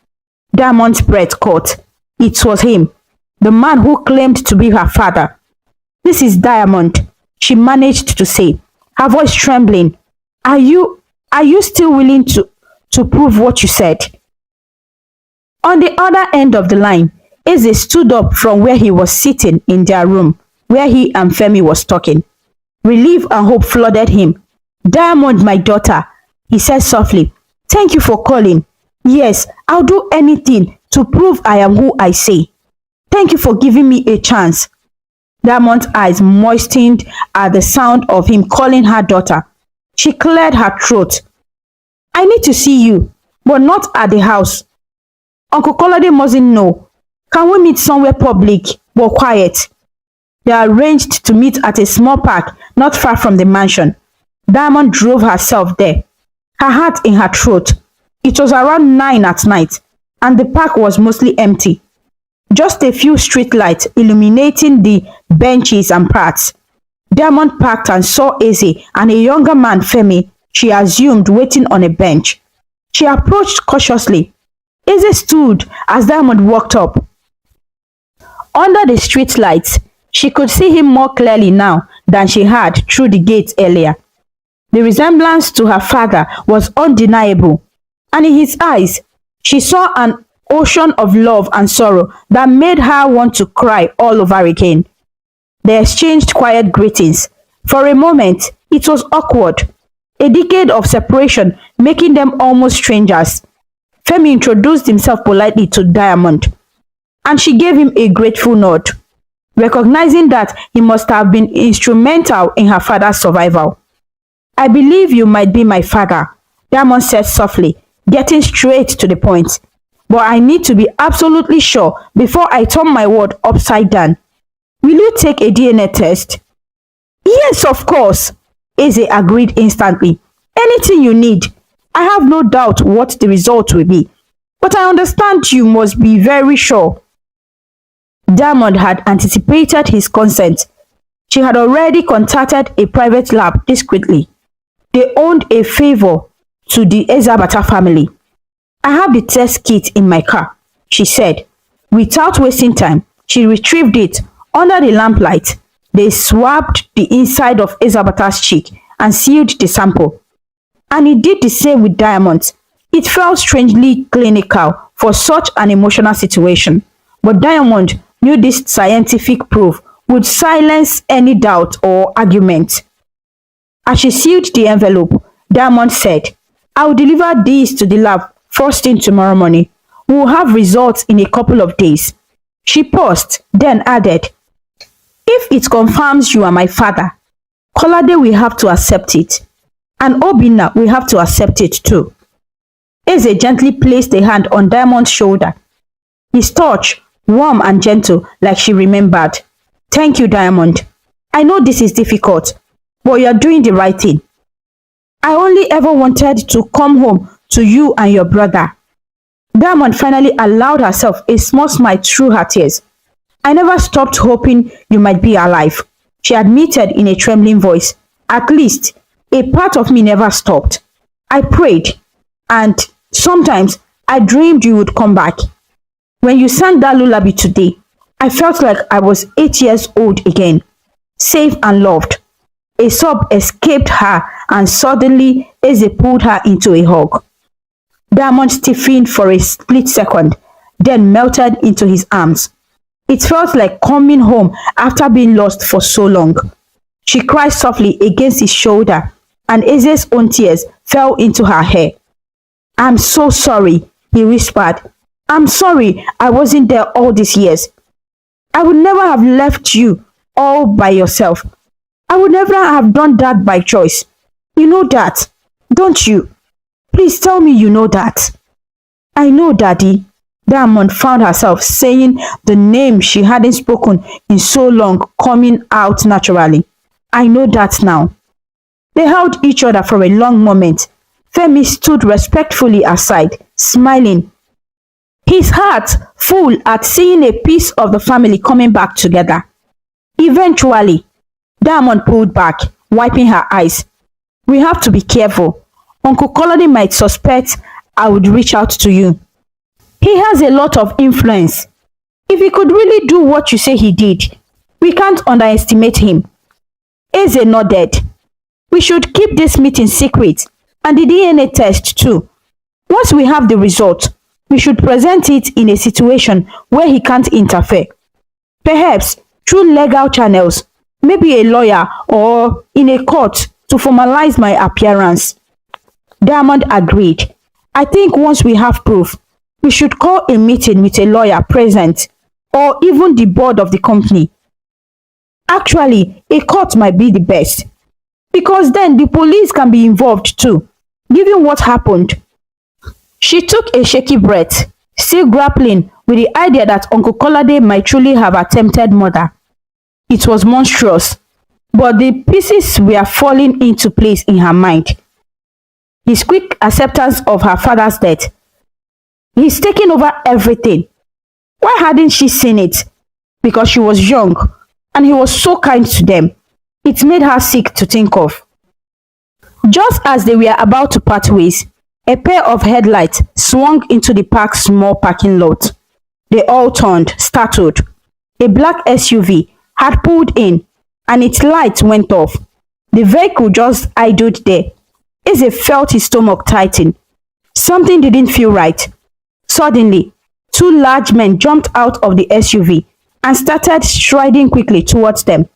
Diamond's breath caught. It was him, the man who claimed to be her father. This is Diamond, she managed to say, her voice trembling. Are you still willing to prove what you said? On the other end of the line, Eze stood up from where he was sitting in their room, where he and Femi was talking. Relief and hope flooded him. Diamond, my daughter, he said softly. Thank you for calling. Yes, I'll do anything to prove I am who I say. Thank you for giving me a chance. Diamond's eyes moistened at the sound of him calling her daughter. She cleared her throat. I need to see you, but not at the house. Uncle Kolade mustn't know. Can we meet somewhere public, but quiet? They arranged to meet at a small park not far from the mansion. Diamond drove herself there, her heart in her throat. It was around 9 at night, and the park was mostly empty. Just a few street lights illuminating the benches and paths. Diamond parked and saw Eze and a younger man, Femi, she assumed, waiting on a bench. She approached cautiously. Eze stood as Diamond walked up. Under the street lights, she could see him more clearly now than she had through the gate earlier. The resemblance to her father was undeniable, and in his eyes, she saw an ocean of love and sorrow that made her want to cry all over again. They exchanged quiet greetings. For a moment, it was awkward, a decade of separation making them almost strangers. Femi introduced himself politely to Diamond, and she gave him a grateful nod, recognizing that he must have been instrumental in her father's survival. I believe you might be my father, Diamond said softly, getting straight to the point. But I need to be absolutely sure before I turn my word upside down. Will you take a DNA test? Yes, of course. Eze agreed instantly. Anything you need. I have no doubt what the result will be. But I understand you must be very sure. Diamond had anticipated his consent. She had already contacted a private lab discreetly. They owned a favor to the Ezabata family. I have the test kit in my car, she said. Without wasting time, she retrieved it under the lamplight. They swabbed the inside of Ezabata's cheek and sealed the sample. And he did the same with Diamond. It felt strangely clinical for such an emotional situation. But Diamond knew this scientific proof would silence any doubt or argument. As she sealed the envelope, Diamond said, I will deliver these to the lab first thing tomorrow morning. We will have results in a couple of days. She paused, then added, if it confirms you are my father, Kolade will have to accept it. And Obinna will have to accept it too. Eze gently placed a hand on Diamond's shoulder. His touch, warm and gentle, like she remembered. Thank you, Diamond. I know this is difficult, but you are doing the right thing. I only ever wanted to come home to you and your brother. Diamond finally allowed herself a small smile through her tears. I never stopped hoping you might be alive, she admitted in a trembling voice. At least, a part of me never stopped. I prayed, and sometimes I dreamed you would come back. When you sang that lullaby today, I felt like I was 8 years old again, safe and loved. A sob escaped her and suddenly Eze pulled her into a hug. Diamond stiffened for a split second, then melted into his arms. It felt like coming home after being lost for so long. She cried softly against his shoulder, and Eze's own tears fell into her hair. I'm so sorry, he whispered. I'm sorry I wasn't there all these years. I would never have left you all by yourself. I would never have done that by choice. You know that, don't you? Please tell me you know that. I know, Daddy. Diamond found herself saying the name she hadn't spoken in so long coming out naturally. I know that now. They held each other for a long moment. Femi stood respectfully aside, smiling, his heart full at seeing a piece of the family coming back together. Eventually, Diamond pulled back, wiping her eyes. We have to be careful. Uncle Kolade might suspect I would reach out to you. He has a lot of influence. If he could really do what you say he did, we can't underestimate him. Eze nodded. We should keep this meeting secret, and the DNA test too. Once we have the result, we should present it in a situation where he can't interfere. Perhaps through legal channels, maybe a lawyer or in a court to formalize my appearance. Diamond agreed. I think once we have proof, we should call a meeting with a lawyer present, or even the board of the company. Actually, a court might be the best, because then the police can be involved too, given what happened. She took a shaky breath, still grappling with the idea that Uncle Kolade might truly have attempted murder. It was monstrous, but the pieces were falling into place in her mind. His quick acceptance of her father's death. He's taking over everything. Why hadn't she seen it? Because she was young, and he was so kind to them. It made her sick to think of. Just as they were about to part ways, a pair of headlights swung into the park's small parking lot. They all turned, startled. A black SUV had pulled in, and its lights went off. The vehicle just idled there. Eze felt his stomach tighten. Something didn't feel right. Suddenly, two large men jumped out of the SUV and started striding quickly towards them.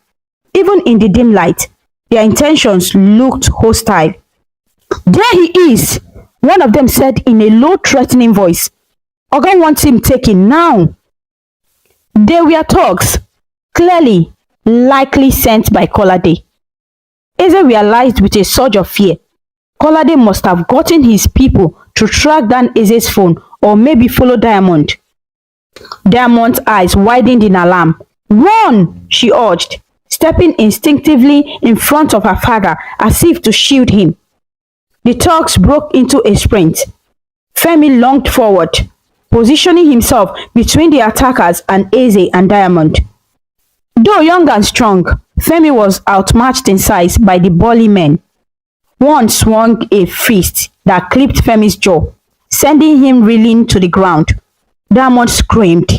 Even in the dim light, their intentions looked hostile. There he is, one of them said in a low, threatening voice. Oga wants him taken now. They were thugs, clearly, likely sent by Kolade. Eze realized with a surge of fear. Kolade must have gotten his people to track down Eze's phone or maybe follow Diamond. Diamond's eyes widened in alarm. Run, she urged, stepping instinctively in front of her father as if to shield him. The thugs broke into a sprint. Femi lunged forward, positioning himself between the attackers and Eze and Diamond. Though young and strong, Femi was outmatched in size by the burly men. One swung a fist that clipped Femi's jaw, sending him reeling to the ground. Diamond screamed.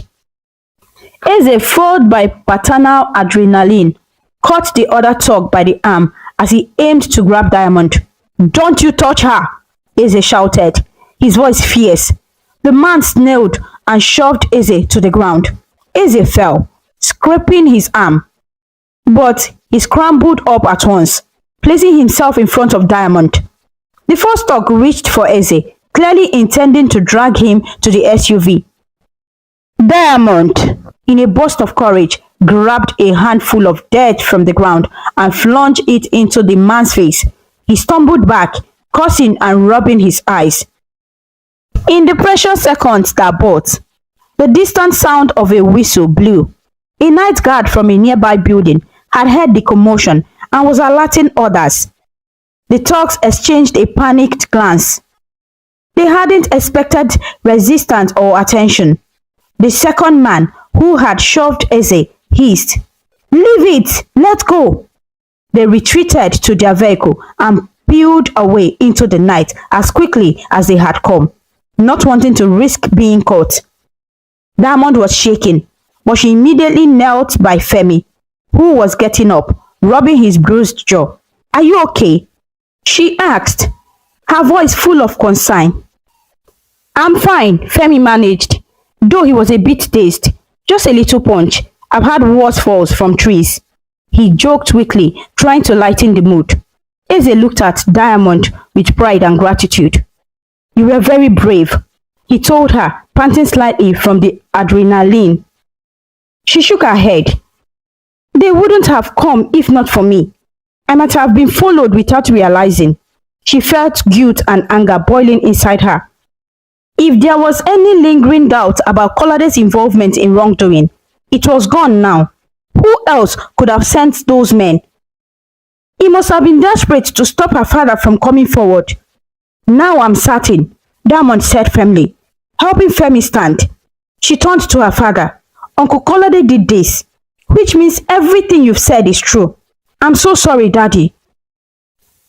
Eze, fooled by paternal adrenaline, caught the other thug by the arm as he aimed to grab Diamond. "Don't you touch her!" Eze shouted, his voice fierce. The man snarled and shoved Eze to the ground. Eze fell, scraping his arm, but he scrambled up at once, placing himself in front of Diamond. The first thug reached for Eze, clearly intending to drag him to the SUV. Diamond, in a burst of courage, grabbed a handful of dirt from the ground and flung it into the man's face. He stumbled back, cursing and rubbing his eyes. In the precious seconds that bought, the distant sound of a whistle blew. A night guard from a nearby building had heard the commotion and was alerting others. The thugs exchanged a panicked glance. They hadn't expected resistance or attention. The second man, who had shoved Eze, hissed, "Leave it! Let go!" They retreated to their vehicle and peeled away into the night as quickly as they had come, not wanting to risk being caught. Diamond was shaking, but she immediately knelt by Femi, who was getting up, rubbing his bruised jaw. "Are you okay?" she asked, her voice full of concern. "I'm fine," Femi managed, though he was a bit dazed. "Just a little punch. I've had worse falls from trees," he joked weakly, trying to lighten the mood. Eze looked at Diamond with pride and gratitude. "You were very brave," he told her, panting slightly from the adrenaline. She shook her head. "They wouldn't have come if not for me. I might have been followed without realizing." She felt guilt and anger boiling inside her. If there was any lingering doubt about Kolade's involvement in wrongdoing, it was gone now. Who else could have sent those men? He must have been desperate to stop her father from coming forward. "Now I'm certain," Diamond said firmly, helping Femi stand. She turned to her father. "Uncle Kolade did this, which means everything you've said is true. I'm so sorry, Daddy.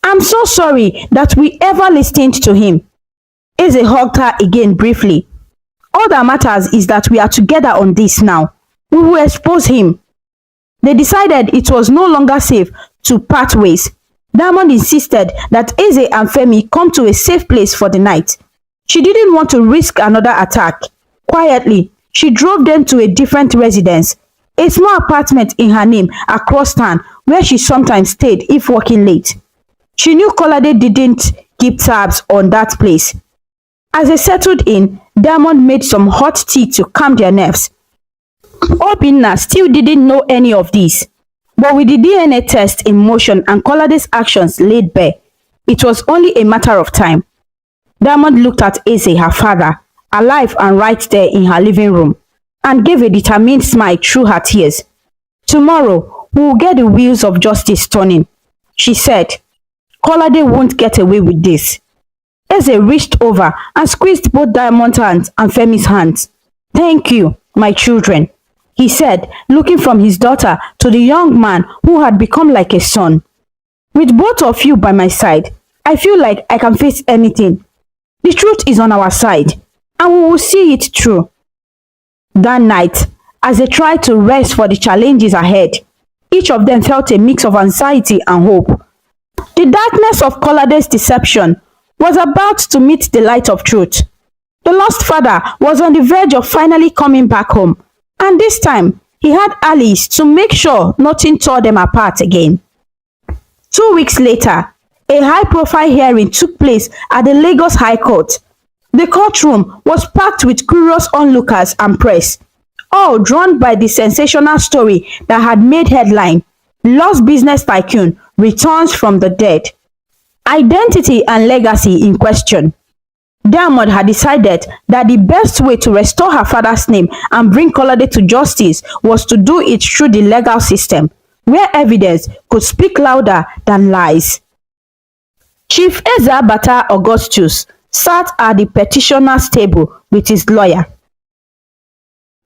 I'm so sorry that we ever listened to him." Eze hugged her again briefly. "All that matters is that we are together on this now. We will expose him." They decided it was no longer safe to part ways. Diamond insisted that Eze and Femi come to a safe place for the night. She didn't want to risk another attack. Quietly, she drove them to a different residence, a small apartment in her name across town where she sometimes stayed if working late. She knew Kolade didn't keep tabs on that place. As they settled in, Diamond made some hot tea to calm their nerves. Obinna still didn't know any of this, but with the DNA test in motion and Kolade's actions laid bare, it was only a matter of time. Diamond looked at Eze, her father, alive and right there in her living room, and gave a determined smile through her tears. "Tomorrow, we will get the wheels of justice turning," she said. "Kolade won't get away with this." Eze reached over and squeezed both Diamond's hands and Femi's hands. "Thank you, my children," he said, looking from his daughter to the young man who had become like a son. "With both of you by my side, I feel like I can face anything. The truth is on our side, and we will see it through." That night, as they tried to rest for the challenges ahead, each of them felt a mix of anxiety and hope. The darkness of Kolade's deception was about to meet the light of truth. The lost father was on the verge of finally coming back home, and this time he had Alice to make sure nothing tore them apart again. 2 weeks later, a high-profile hearing took place at the Lagos High Court. The courtroom was packed with curious onlookers and press, all drawn by the sensational story that had made headline: "Lost Business Tycoon Returns from the Dead." Identity and legacy in question. Diamond had decided that the best way to restore her father's name and bring Kolade to justice was to do it through the legal system, where evidence could speak louder than lies. Chief Eze-Abata Augustus sat at the petitioner's table with his lawyer.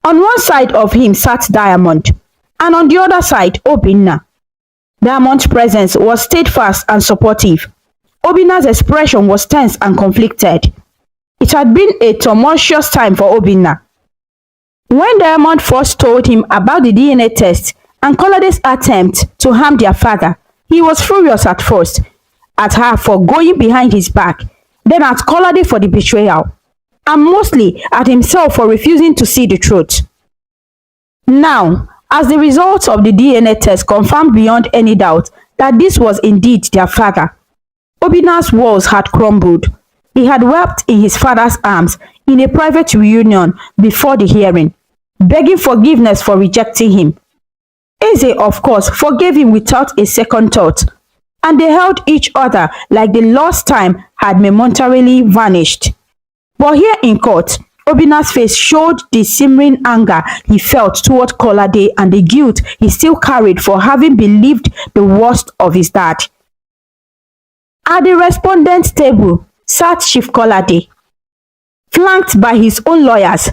On one side of him sat Diamond, and on the other side Obinna. Diamond's presence was steadfast and supportive. Obinna's expression was tense and conflicted. It had been a tumultuous time for Obinna. When Diamond first told him about the DNA test and Kolade's attempt to harm their father, he was furious at first, at her for going behind his back, then at Kolade for the betrayal, and mostly at himself for refusing to see the truth. Now, as the results of the DNA test confirmed beyond any doubt that this was indeed their father, Obinna's walls had crumbled. He had wept in his father's arms in a private reunion before the hearing, begging forgiveness for rejecting him. Eze, of course, forgave him without a second thought, and they held each other like the lost time had momentarily vanished. But here in court, Obinna's face showed the simmering anger he felt toward Kolade and the guilt he still carried for having believed the worst of his dad. At the respondent's table sat Chief Kolade. Flanked by his own lawyers,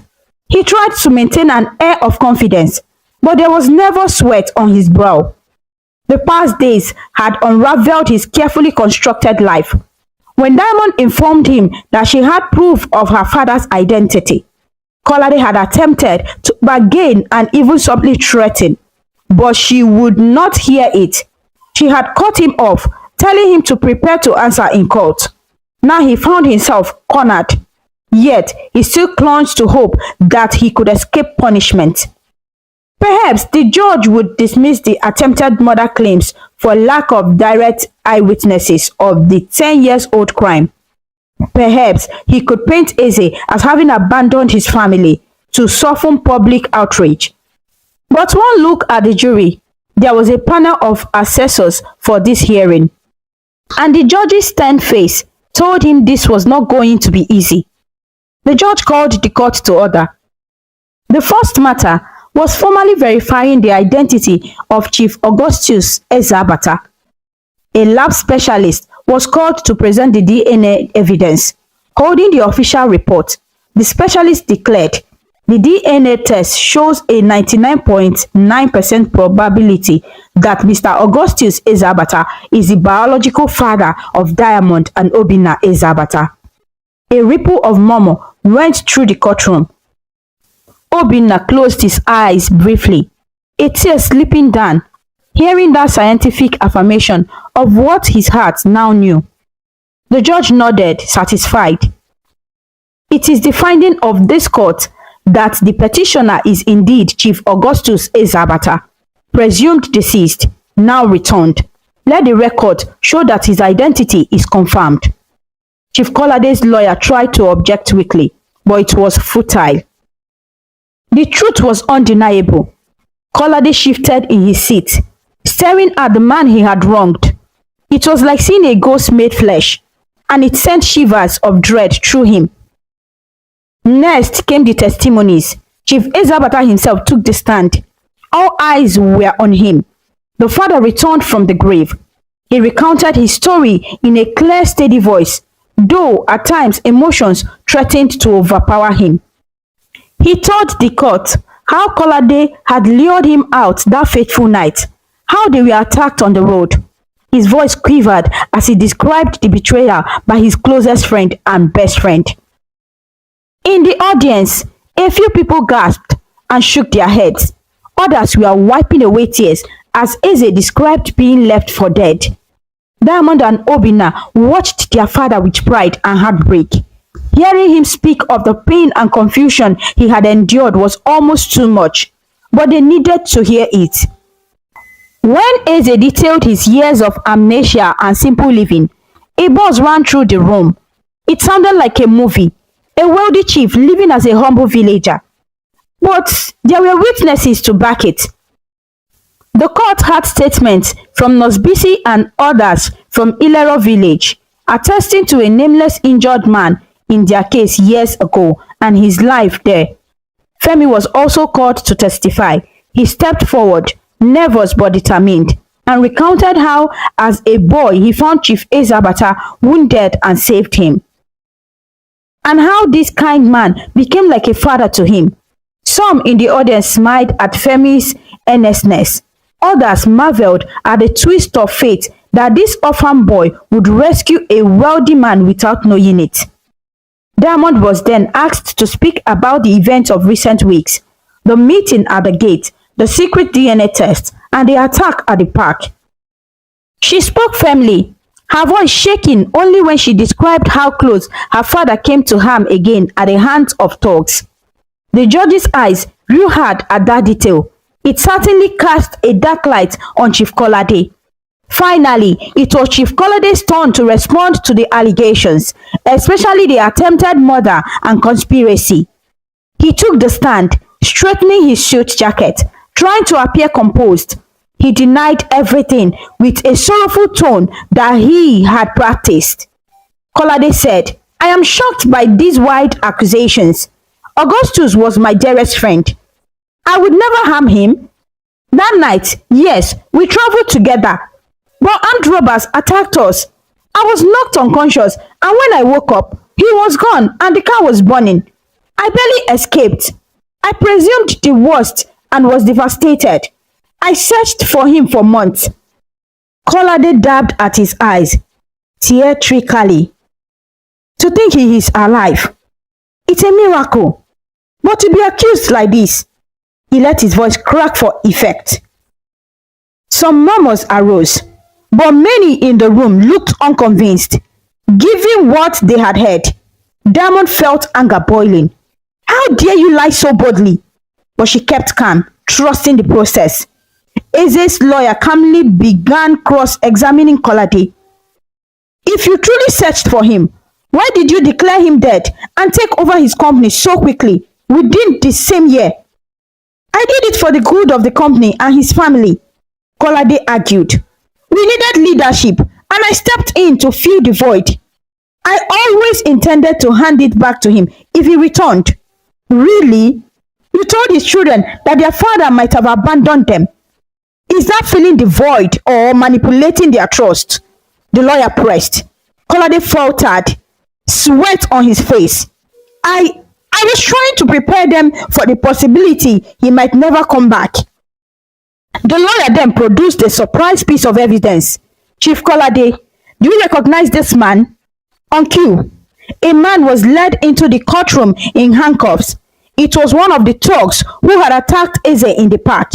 he tried to maintain an air of confidence, but there was never sweat on his brow. The past days had unraveled his carefully constructed life. When Diamond informed him that she had proof of her father's identity, Kolade had attempted to bargain and even subtly threaten, but she would not hear it. She had cut him off, telling him to prepare to answer in court. Now he found himself cornered, yet he still clung to hope that he could escape punishment. Perhaps the judge would dismiss the attempted murder claims for lack of direct eyewitnesses of the 10-year-old crime. Perhaps he could paint Eze as having abandoned his family to soften public outrage. But one look at the jury, there was a panel of assessors for this hearing, and the judge's stern face told him this was not going to be easy. The judge called the court to order. The first matter was formally verifying the identity of Chief Augustus Eze-Abata. A lab specialist was called to present the DNA evidence. Holding the official report, the specialist declared, the DNA test shows a 99.9% probability that Mr. Augustus Eze-Abata is the biological father of Diamond and Obinna Eze-Abata. A ripple of murmur went through the courtroom. Obinna closed his eyes briefly, a tear slipping down, hearing that scientific affirmation of what his heart now knew. The judge nodded, satisfied. It is the finding of this court that the petitioner is indeed Chief Augustus Eze-Abata, presumed deceased, now returned. Let the record show that his identity is confirmed. Chief Kolade's lawyer tried to object weakly, but it was futile. The truth was undeniable. Kolade shifted in his seat, staring at the man he had wronged. It was like seeing a ghost made flesh, and it sent shivers of dread through him. Next came the testimonies. Chief Eze-Abata himself took the stand. All eyes were on him. The father returned from the grave. He recounted his story in a clear, steady voice, though at times emotions threatened to overpower him. He told the court how Kolade had lured him out that fateful night, how they were attacked on the road. His voice quivered as he described the betrayal by his closest friend and best friend. In the audience, a few people gasped and shook their heads. Others were wiping away tears as Eze described being left for dead. Diamond and Obinna watched their father with pride and heartbreak. Hearing him speak of the pain and confusion he had endured was almost too much, but they needed to hear it. When Eze detailed his years of amnesia and simple living, a buzz ran through the room. It sounded like a movie, a wealthy chief living as a humble villager. But there were witnesses to back it. The court had statements from Nosbisi and others from Ilero village, attesting to a nameless injured man in their case years ago and his life there. Femi was also called to testify. He stepped forward, nervous but determined, and recounted how, as a boy, he found Chief Ezabata wounded and saved him, and how this kind man became like a father to him. Some in the audience smiled at Femi's earnestness. Others marveled at the twist of fate that this orphan boy would rescue a wealthy man without knowing it. Diamond was then asked to speak about the events of recent weeks, the meeting at the gate, the secret DNA test, and the attack at the park. She spoke firmly, her voice shaking only when she described how close her father came to harm again at the hands of thugs. The judge's eyes grew hard at that detail. It certainly cast a dark light on Chief Kolade. Finally, it was Chief Kolade's turn to respond to the allegations, especially the attempted murder and conspiracy. He took the stand, straightening his suit jacket, trying to appear composed. He denied everything with a sorrowful tone that he had practiced. Kolade said, "I am shocked by these wild accusations. Augustus was my dearest friend. I would never harm him. That night, yes, we traveled together, but armed robbers attacked us. I was knocked unconscious, and when I woke up, he was gone and the car was burning. I barely escaped. I presumed the worst and was devastated. I searched for him for months." Kolade dabbed at his eyes, theatrically. "To think he is alive. It's a miracle. But to be accused like this," he let his voice crack for effect. Some murmurs arose, but many in the room looked unconvinced. Given what they had heard, Diamond felt anger boiling. "How dare you lie so boldly?" But she kept calm, trusting the process. Eze's lawyer calmly began cross-examining Kolade. "If you truly searched for him, why did you declare him dead and take over his company so quickly within the same year?" "I did it for the good of the company and his family," Kolade argued. "We needed leadership and I stepped in to fill the void. I always intended to hand it back to him if he returned." "Really? You told his children that their father might have abandoned them. Is that filling the void or manipulating their trust?" the lawyer pressed. Kolade faltered, sweat on his face. I was trying to prepare them for the possibility he might never come back." The lawyer then produced a surprise piece of evidence. "Chief Kolade, do you recognize this man?" On cue, a man was led into the courtroom in handcuffs. It was one of the thugs who had attacked Eze in the park.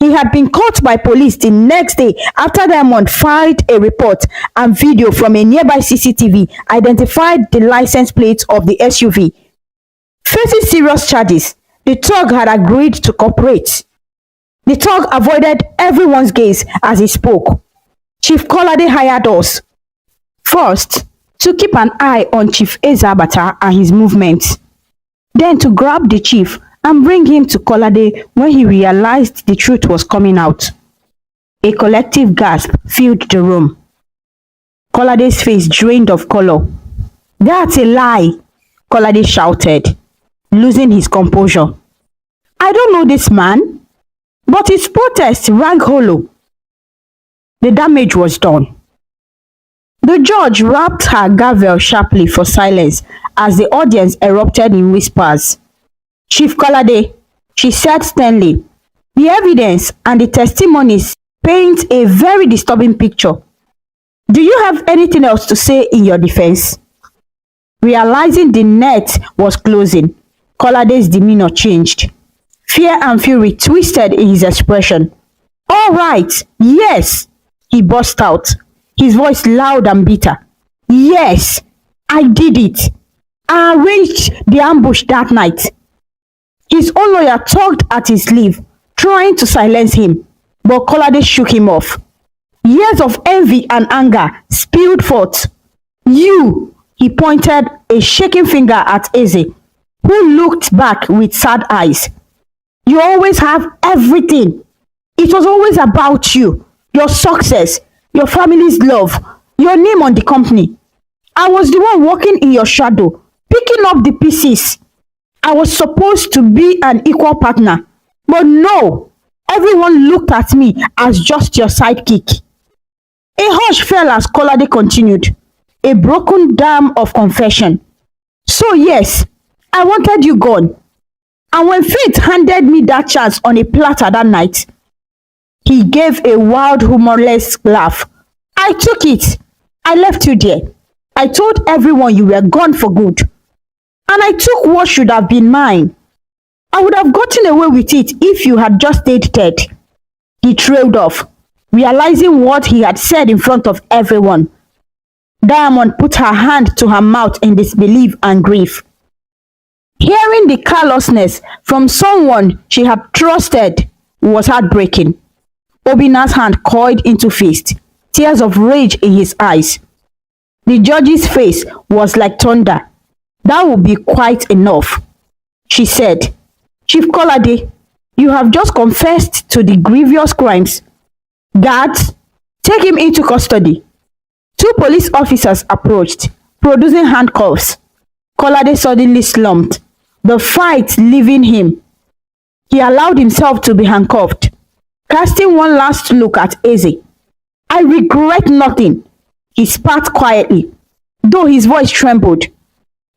He had been caught by police the next day after Diamond filed a report, and video from a nearby CCTV identified the license plate of the SUV. Facing serious charges, the thug had agreed to cooperate. The thug avoided everyone's gaze as he spoke. "Chief Kolade hired us, first, to keep an eye on Chief Ezabata and his movements, then to grab the chief and bring him to Kolade when he realized the truth was coming out." A collective gasp filled the room. Kolade's face drained of color. "That's a lie," Kolade shouted, losing his composure. "I don't know this man, but his protest rang hollow." The damage was done. The judge rapped her gavel sharply for silence as the audience erupted in whispers. "Chief Kolade," she said sternly, "the evidence and the testimonies paint a very disturbing picture. Do you have anything else to say in your defense?" Realizing the net was closing, Kolade's demeanor changed. Fear and fury twisted in his expression. "All right, yes," he burst out, his voice loud and bitter. "Yes, I did it. I arranged the ambush that night." His own lawyer tugged at his sleeve, trying to silence him, but Kolade shook him off. Years of envy and anger spilled forth. "You," he pointed a shaking finger at Eze, who looked back with sad eyes. "You always have everything. It was always about you, your success, your family's love, your name on the company. I was the one walking in your shadow, picking up the pieces. I was supposed to be an equal partner, but no, Everyone looked at me as just your sidekick. A hush fell as Kolade continued, a broken dam of confession. So yes, I wanted you gone. And when fate handed me that chance on a platter that night, he gave a wild, humorless laugh. I took it. I left you there. I told everyone you were gone for good. And I took what should have been mine. I would have gotten away with it if you had just stayed dead. He trailed off, realizing what he had said in front of everyone. Diamond put her hand to her mouth in disbelief and grief. Hearing the callousness from someone she had trusted was heartbreaking. Obinna's hand coiled into fist, tears of rage in his eyes. The judge's face was like thunder. That would be quite enough, she said. Chief Kolade, you have just confessed to the grievous crimes. Guards, take him into custody. Two police officers approached, producing handcuffs. Kolade suddenly slumped, the fight leaving him. He allowed himself to be handcuffed, casting one last look at Eze. I regret nothing, he spat quietly, though his voice trembled.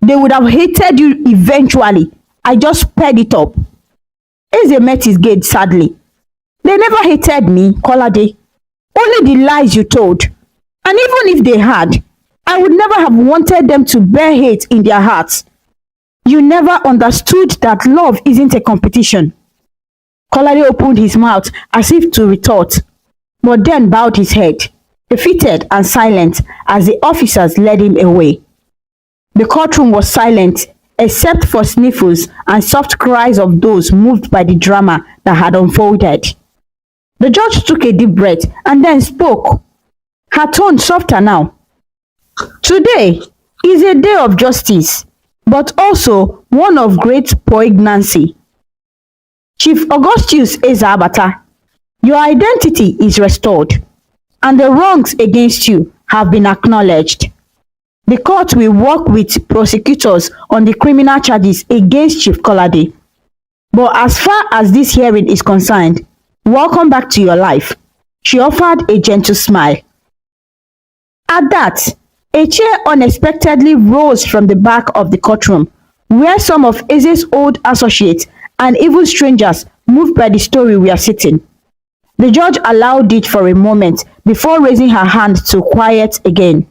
They would have hated you eventually. I just sped it up. Eze met his gaze sadly. They never hated me, Kolade. Only the lies you told. And even if they had, I would never have wanted them to bear hate in their hearts. You never understood that love isn't a competition. Kolade opened his mouth as if to retort, but then bowed his head, defeated and silent as the officers led him away. The courtroom was silent, except for sniffles and soft cries of those moved by the drama that had unfolded. The judge took a deep breath and then spoke, her tone softer now. Today is a day of justice, but also one of great poignancy. Chief Augustus Ezabata, your identity is restored, and the wrongs against you have been acknowledged. The court will work with prosecutors on the criminal charges against Chief Kolade. But as far as this hearing is concerned, welcome back to your life. She offered a gentle smile. At that, a chair unexpectedly rose from the back of the courtroom, where some of Eze's old associates and even strangers moved by the story were sitting. The judge allowed it for a moment before raising her hand to quiet again.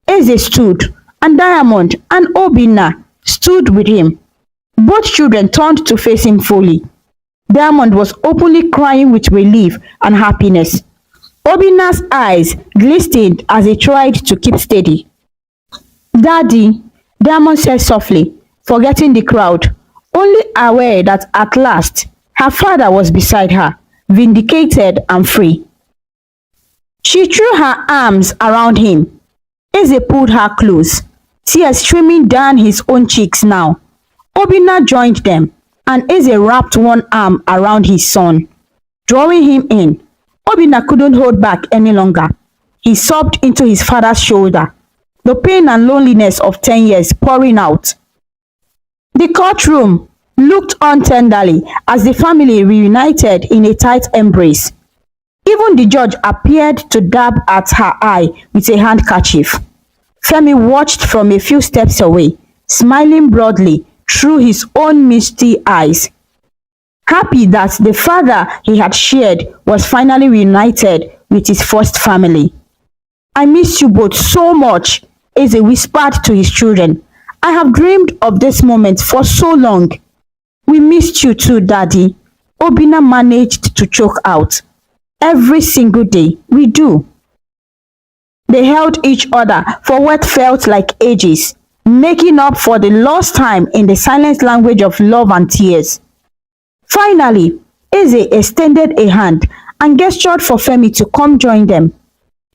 Eze stood, and Diamond and Obinna stood with him. Both children turned to face him fully. Diamond was openly crying with relief and happiness. Obinna's eyes glistened as he tried to keep steady. Daddy, Diamond said softly, forgetting the crowd, only aware that at last her father was beside her, vindicated and free. She threw her arms around him. Eze pulled her close, tears streaming down his own cheeks now. Obinna joined them, and Eze wrapped one arm around his son, drawing him in. Obinna couldn't hold back any longer. He sobbed into his father's shoulder, the pain and loneliness of 10 years pouring out. The courtroom looked on tenderly as the family reunited in a tight embrace. Even the judge appeared to dab at her eye with a handkerchief. Femi watched from a few steps away, smiling broadly through his own misty eyes, happy that the father he had shared was finally reunited with his first family. I miss you both so much, Eze whispered to his children. I have dreamed of this moment for so long. We missed you too, Daddy, Obinna managed to choke out. Every single day, we do. They held each other for what felt like ages, making up for the lost time in the silent language of love and tears. Finally, Eze extended a hand and gestured for Femi to come join them.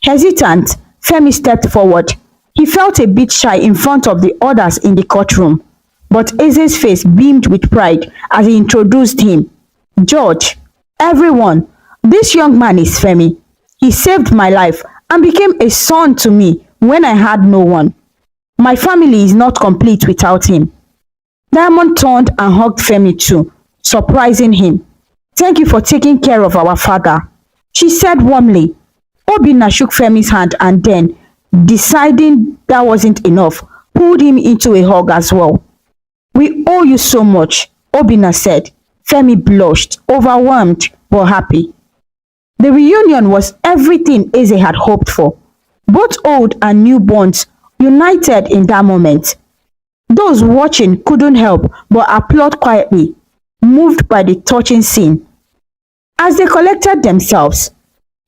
Hesitant, Femi stepped forward. He felt a bit shy in front of the others in the courtroom, but Eze's face beamed with pride as he introduced him. George, everyone, this young man is Femi. He saved my life and became a son to me when I had no one. My family is not complete without him. Diamond turned and hugged Femi too, surprising him. Thank you for taking care of our father, she said warmly. Obinna shook Femi's hand and then, deciding that wasn't enough, pulled him into a hug as well. We owe you so much, Obinna said. Femi blushed, overwhelmed but happy. The reunion was everything Eze had hoped for. Both old and new bonds united in that moment. Those watching couldn't help but applaud quietly, moved by the touching scene. As they collected themselves,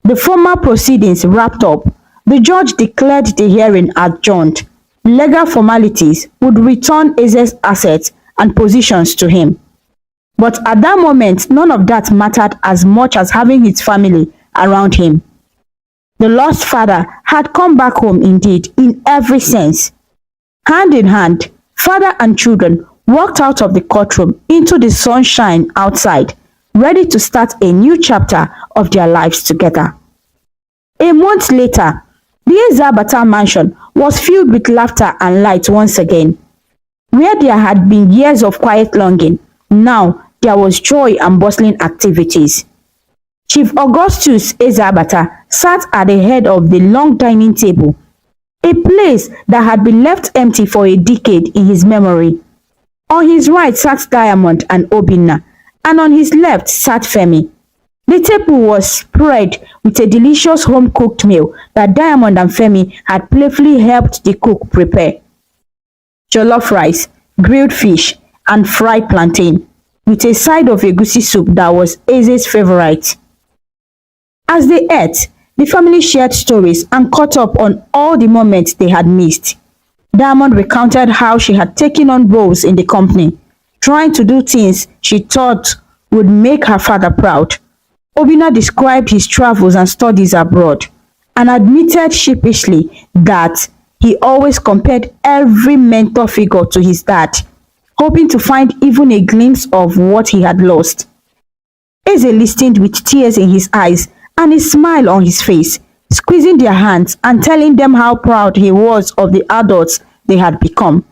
the formal proceedings wrapped up, the judge declared the hearing adjourned. Legal formalities would return Eze's assets and positions to him. But at that moment, none of that mattered as much as having his family around him. The lost father had come back home indeed, in every sense. Hand in hand, father and children walked out of the courtroom into the sunshine outside, ready to start a new chapter of their lives together. A month later, the Ezabata mansion was filled with laughter and light once again. Where there had been years of quiet longing, now there was joy and bustling activities. Chief Augustus Ezabata sat at the head of the long dining table, a place that had been left empty for a decade in his memory. On his right sat Diamond and Obinna, and on his left sat Femi. The table was spread with a delicious home-cooked meal that Diamond and Femi had playfully helped the cook prepare. Jollof rice, grilled fish, and fried plantain, with a side of egusi soup that was Eze's favorite. As they ate, the family shared stories and caught up on all the moments they had missed. Diamond recounted how she had taken on roles in the company, trying to do things she thought would make her father proud. Obinna described his travels and studies abroad, and admitted sheepishly that he always compared every mentor figure to his dad, hoping to find even a glimpse of what he had lost. Eze listened with tears in his eyes and a smile on his face, squeezing their hands and telling them how proud he was of the adults they had become.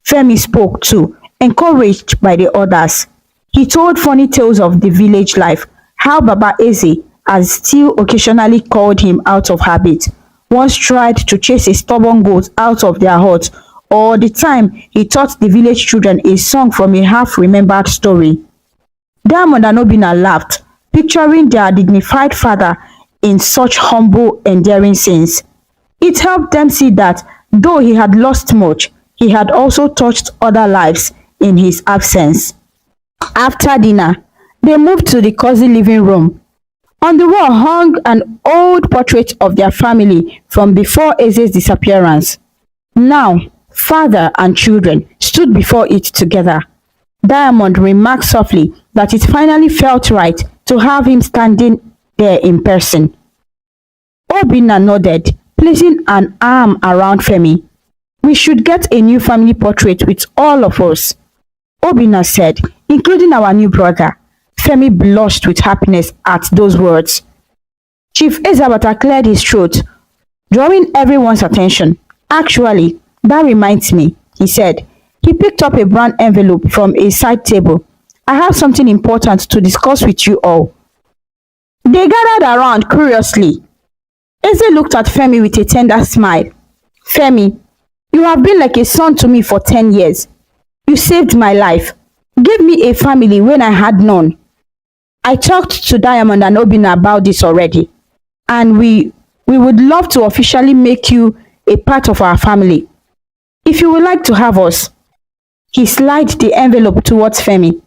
Femi spoke too, encouraged by the others. He told funny tales of the village life, how Baba Eze, as still occasionally called him out of habit, once tried to chase a stubborn goat out of their hut, or the time he taught the village children a song from a half-remembered story. Diamond and Obinna laughed, picturing their dignified father in such humble, endearing scenes. It helped them see that, though he had lost much, he had also touched other lives in his absence. After dinner, they moved to the cozy living room. On the wall hung an old portrait of their family from before Eze's disappearance. Now, father and children stood before it together. Diamond remarked softly that it finally felt right to have him standing there in person. Obinna nodded, placing an arm around Femi. We should get a new family portrait with all of us, Obinna said, including our new brother. Femi blushed with happiness at those words. Chief Ezabata cleared his throat, drawing everyone's attention. Actually, that reminds me, he said. He picked up a brown envelope from a side table. I have something important to discuss with you all. They gathered around curiously. Eze looked at Femi with a tender smile. Femi, you have been like a son to me for 10 years. You saved my life. Gave me a family when I had none. I talked to Diamond and Obinna about this already, and we would love to officially make you a part of our family. If you would like to have us. He slid the envelope towards Femi.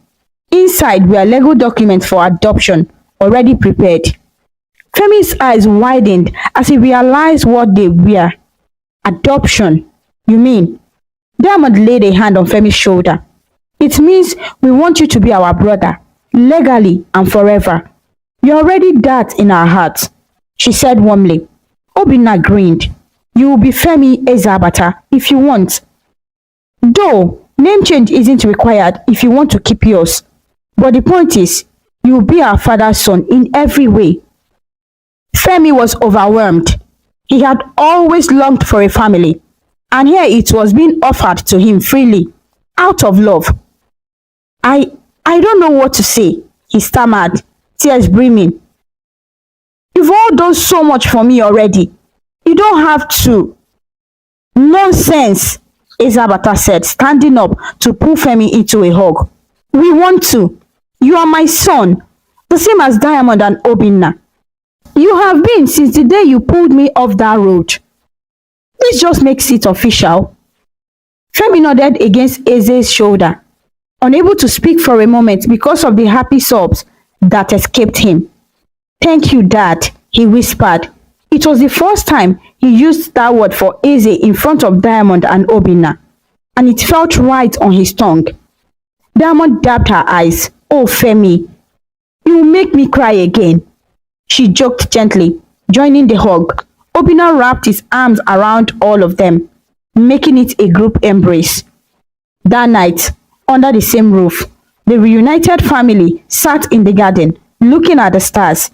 Inside were legal documents for adoption, already prepared. Femi's eyes widened as he realized what they were. Adoption, you mean? Diamond laid a hand on Femi's shoulder. It means we want you to be our brother, legally and forever. You're already that in our hearts, she said warmly. Obinna grinned. You will be Femi Ezabata if you want. Though, name change isn't required if you want to keep yours. But the point is, you will be our father's son in every way. Femi was overwhelmed. He had always longed for a family, and here it was being offered to him freely, out of love. I don't know what to say, he stammered, tears brimming. You've all done so much for me already. You don't have to. Nonsense, Ezabata said, standing up to pull Femi into a hug. We want to. You are my son, the same as Diamond and Obinna. You have been since the day you pulled me off that road. This just makes it official. Femi nodded against Eze's shoulder, unable to speak for a moment because of the happy sobs that escaped him. Thank you, Dad, he whispered. It was the first time he used that word for Eze in front of Diamond and Obinna, and it felt right on his tongue. Diamond dabbed her eyes. Oh, Femi, you will make me cry again, she joked gently, joining the hug. Obinna wrapped his arms around all of them, making it a group embrace. That night, under the same roof, the reunited family sat in the garden, looking at the stars.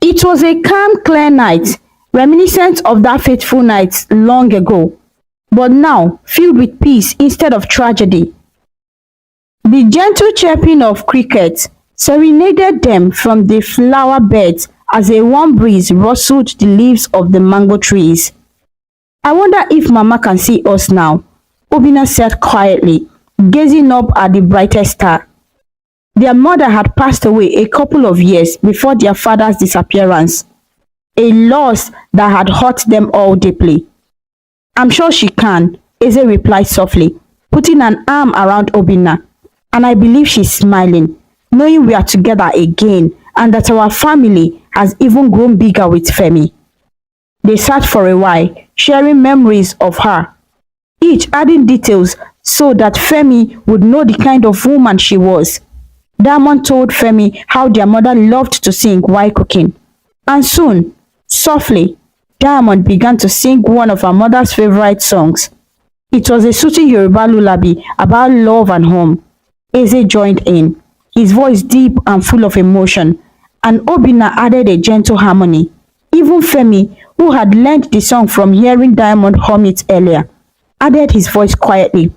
It was a calm, clear night, reminiscent of that fateful night long ago, but now filled with peace instead of tragedy. The gentle chirping of crickets serenaded them from the flower beds as a warm breeze rustled the leaves of the mango trees. I wonder if Mama can see us now, Obinna said quietly, gazing up at the brightest star. Their mother had passed away a couple of years before their father's disappearance, a loss that had hurt them all deeply. I'm sure she can, Eze replied softly, putting an arm around Obinna, and I believe she's smiling, knowing we are together again and that our family has even grown bigger with Femi. They sat for a while, sharing memories of her, each adding details so that Femi would know the kind of woman she was. Diamond told Femi how their mother loved to sing while cooking, and soon, softly, Diamond began to sing one of her mother's favorite songs. It was a soothing Yoruba lullaby about love and home. Eze joined in, his voice deep and full of emotion, and Obinna added a gentle harmony. Even Femi, who had learned the song from hearing Diamond hum it earlier, added his voice quietly.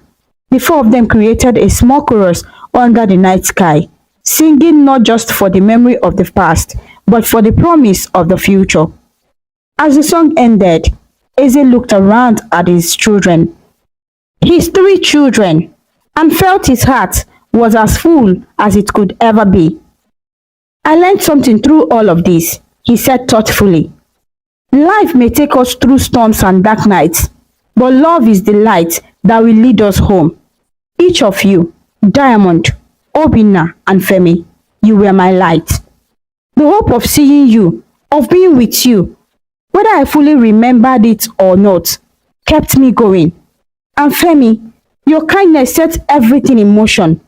The four of them created a small chorus under the night sky, singing not just for the memory of the past, but for the promise of the future. As the song ended, Eze looked around at his children, his 3 children, and felt his heart was as full as it could ever be. I learned something through all of this, he said thoughtfully. Life may take us through storms and dark nights, but love is the light that will lead us home. Each of you, Diamond, Obinna, and Femi, you were my light. The hope of seeing you, of being with you, whether I fully remembered it or not, kept me going. And Femi, your kindness set everything in motion.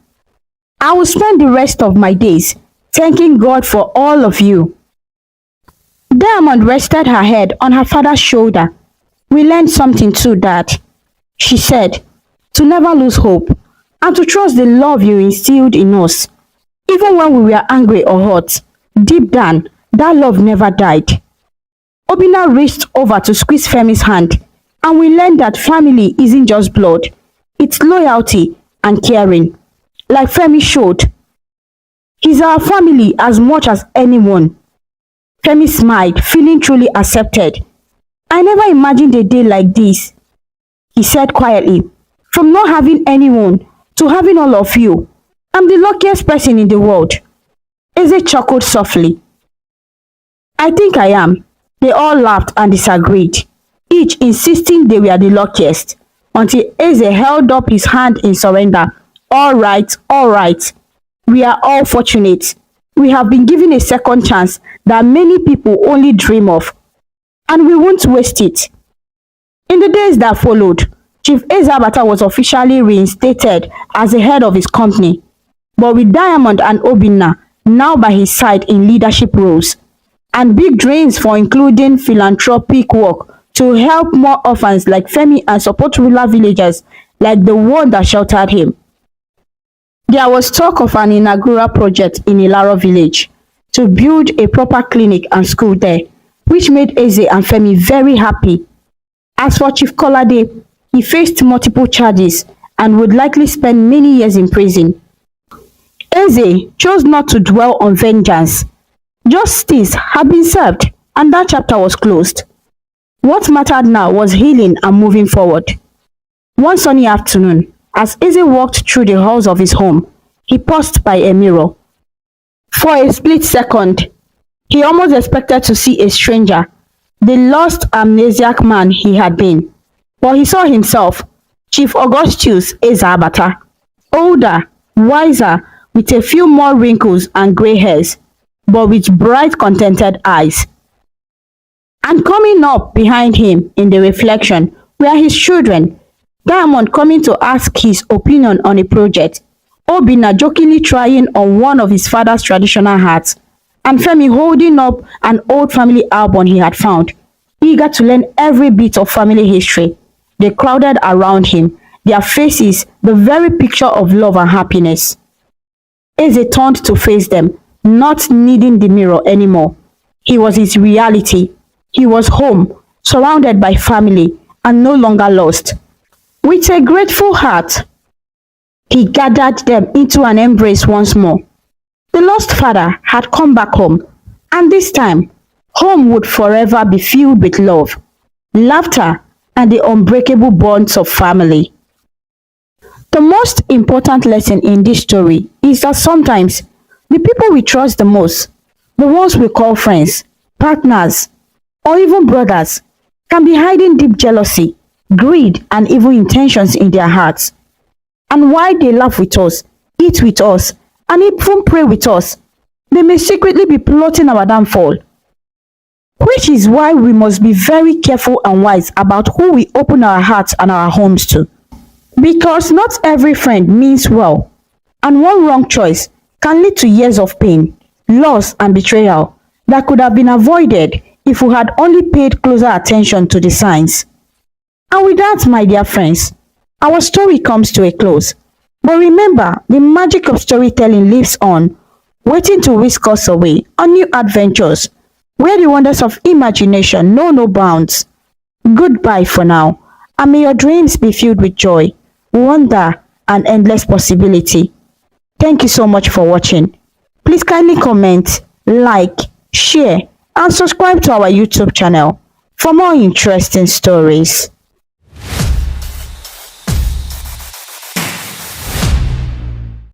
I will spend the rest of my days thanking God for all of you. Diamond rested her head on her father's shoulder. We learned something too, Dad, she said, to never lose hope and to trust the love you instilled in us. Even when we were angry or hurt, deep down, that love never died. Obinna reached over to squeeze Femi's hand, and we learned that family isn't just blood, it's loyalty and caring. Like Femi showed, he's our family as much as anyone. Femi smiled, feeling truly accepted. I never imagined a day like this, he said quietly. From not having anyone to having all of you, I'm the luckiest person in the world. Eze chuckled softly. I think I am. They all laughed and disagreed, each insisting they were the luckiest, until Eze held up his hand in surrender. All right, we are all fortunate. We have been given a second chance that many people only dream of, and we won't waste it. In the days that followed, Chief Ezabata was officially reinstated as the head of his company, but with Diamond and Obinna now by his side in leadership roles, and big dreams for including philanthropic work to help more orphans like Femi and support rural villagers like the one that sheltered him. There was talk of an inaugural project in Ilaro village to build a proper clinic and school there, which made Eze and Femi very happy. As for Chief Kolade, he faced multiple charges and would likely spend many years in prison. Eze chose not to dwell on vengeance. Justice had been served, and that chapter was closed. What mattered now was healing and moving forward. One sunny afternoon, as Eze walked through the halls of his home, he paused by a mirror. For a split second, he almost expected to see a stranger, the lost amnesiac man he had been. But he saw himself, Chief Augustus Eze Abata, older, wiser, with a few more wrinkles and grey hairs, but with bright, contented eyes. And coming up behind him in the reflection were his children, Diamond coming to ask his opinion on a project, Obinna jokingly trying on one of his father's traditional hats, and Femi holding up an old family album he had found, eager to learn every bit of family history. They crowded around him, their faces the very picture of love and happiness. Eze turned to face them, not needing the mirror anymore. He was his reality. He was home, surrounded by family, and no longer lost. With a grateful heart, he gathered them into an embrace once more. The lost father had come back home, and this time, home would forever be filled with love, laughter, and the unbreakable bonds of family. The most important lesson in this story is that sometimes the people we trust the most, the ones we call friends, partners, or even brothers, can be hiding deep jealousy, greed, and evil intentions in their hearts. And while they laugh with us, eat with us, and even pray with us, they may secretly be plotting our downfall. Which is why we must be very careful and wise about who we open our hearts and our homes to. Because not every friend means well, and one wrong choice can lead to years of pain, loss, and betrayal that could have been avoided if we had only paid closer attention to the signs. And with that, my dear friends, our story comes to a close. But remember, the magic of storytelling lives on, waiting to whisk us away on new adventures, where the wonders of imagination know no bounds. Goodbye for now, and may your dreams be filled with joy, wonder, and endless possibility. Thank you so much for watching. Please kindly comment, like, share, and subscribe to our YouTube channel for more interesting stories.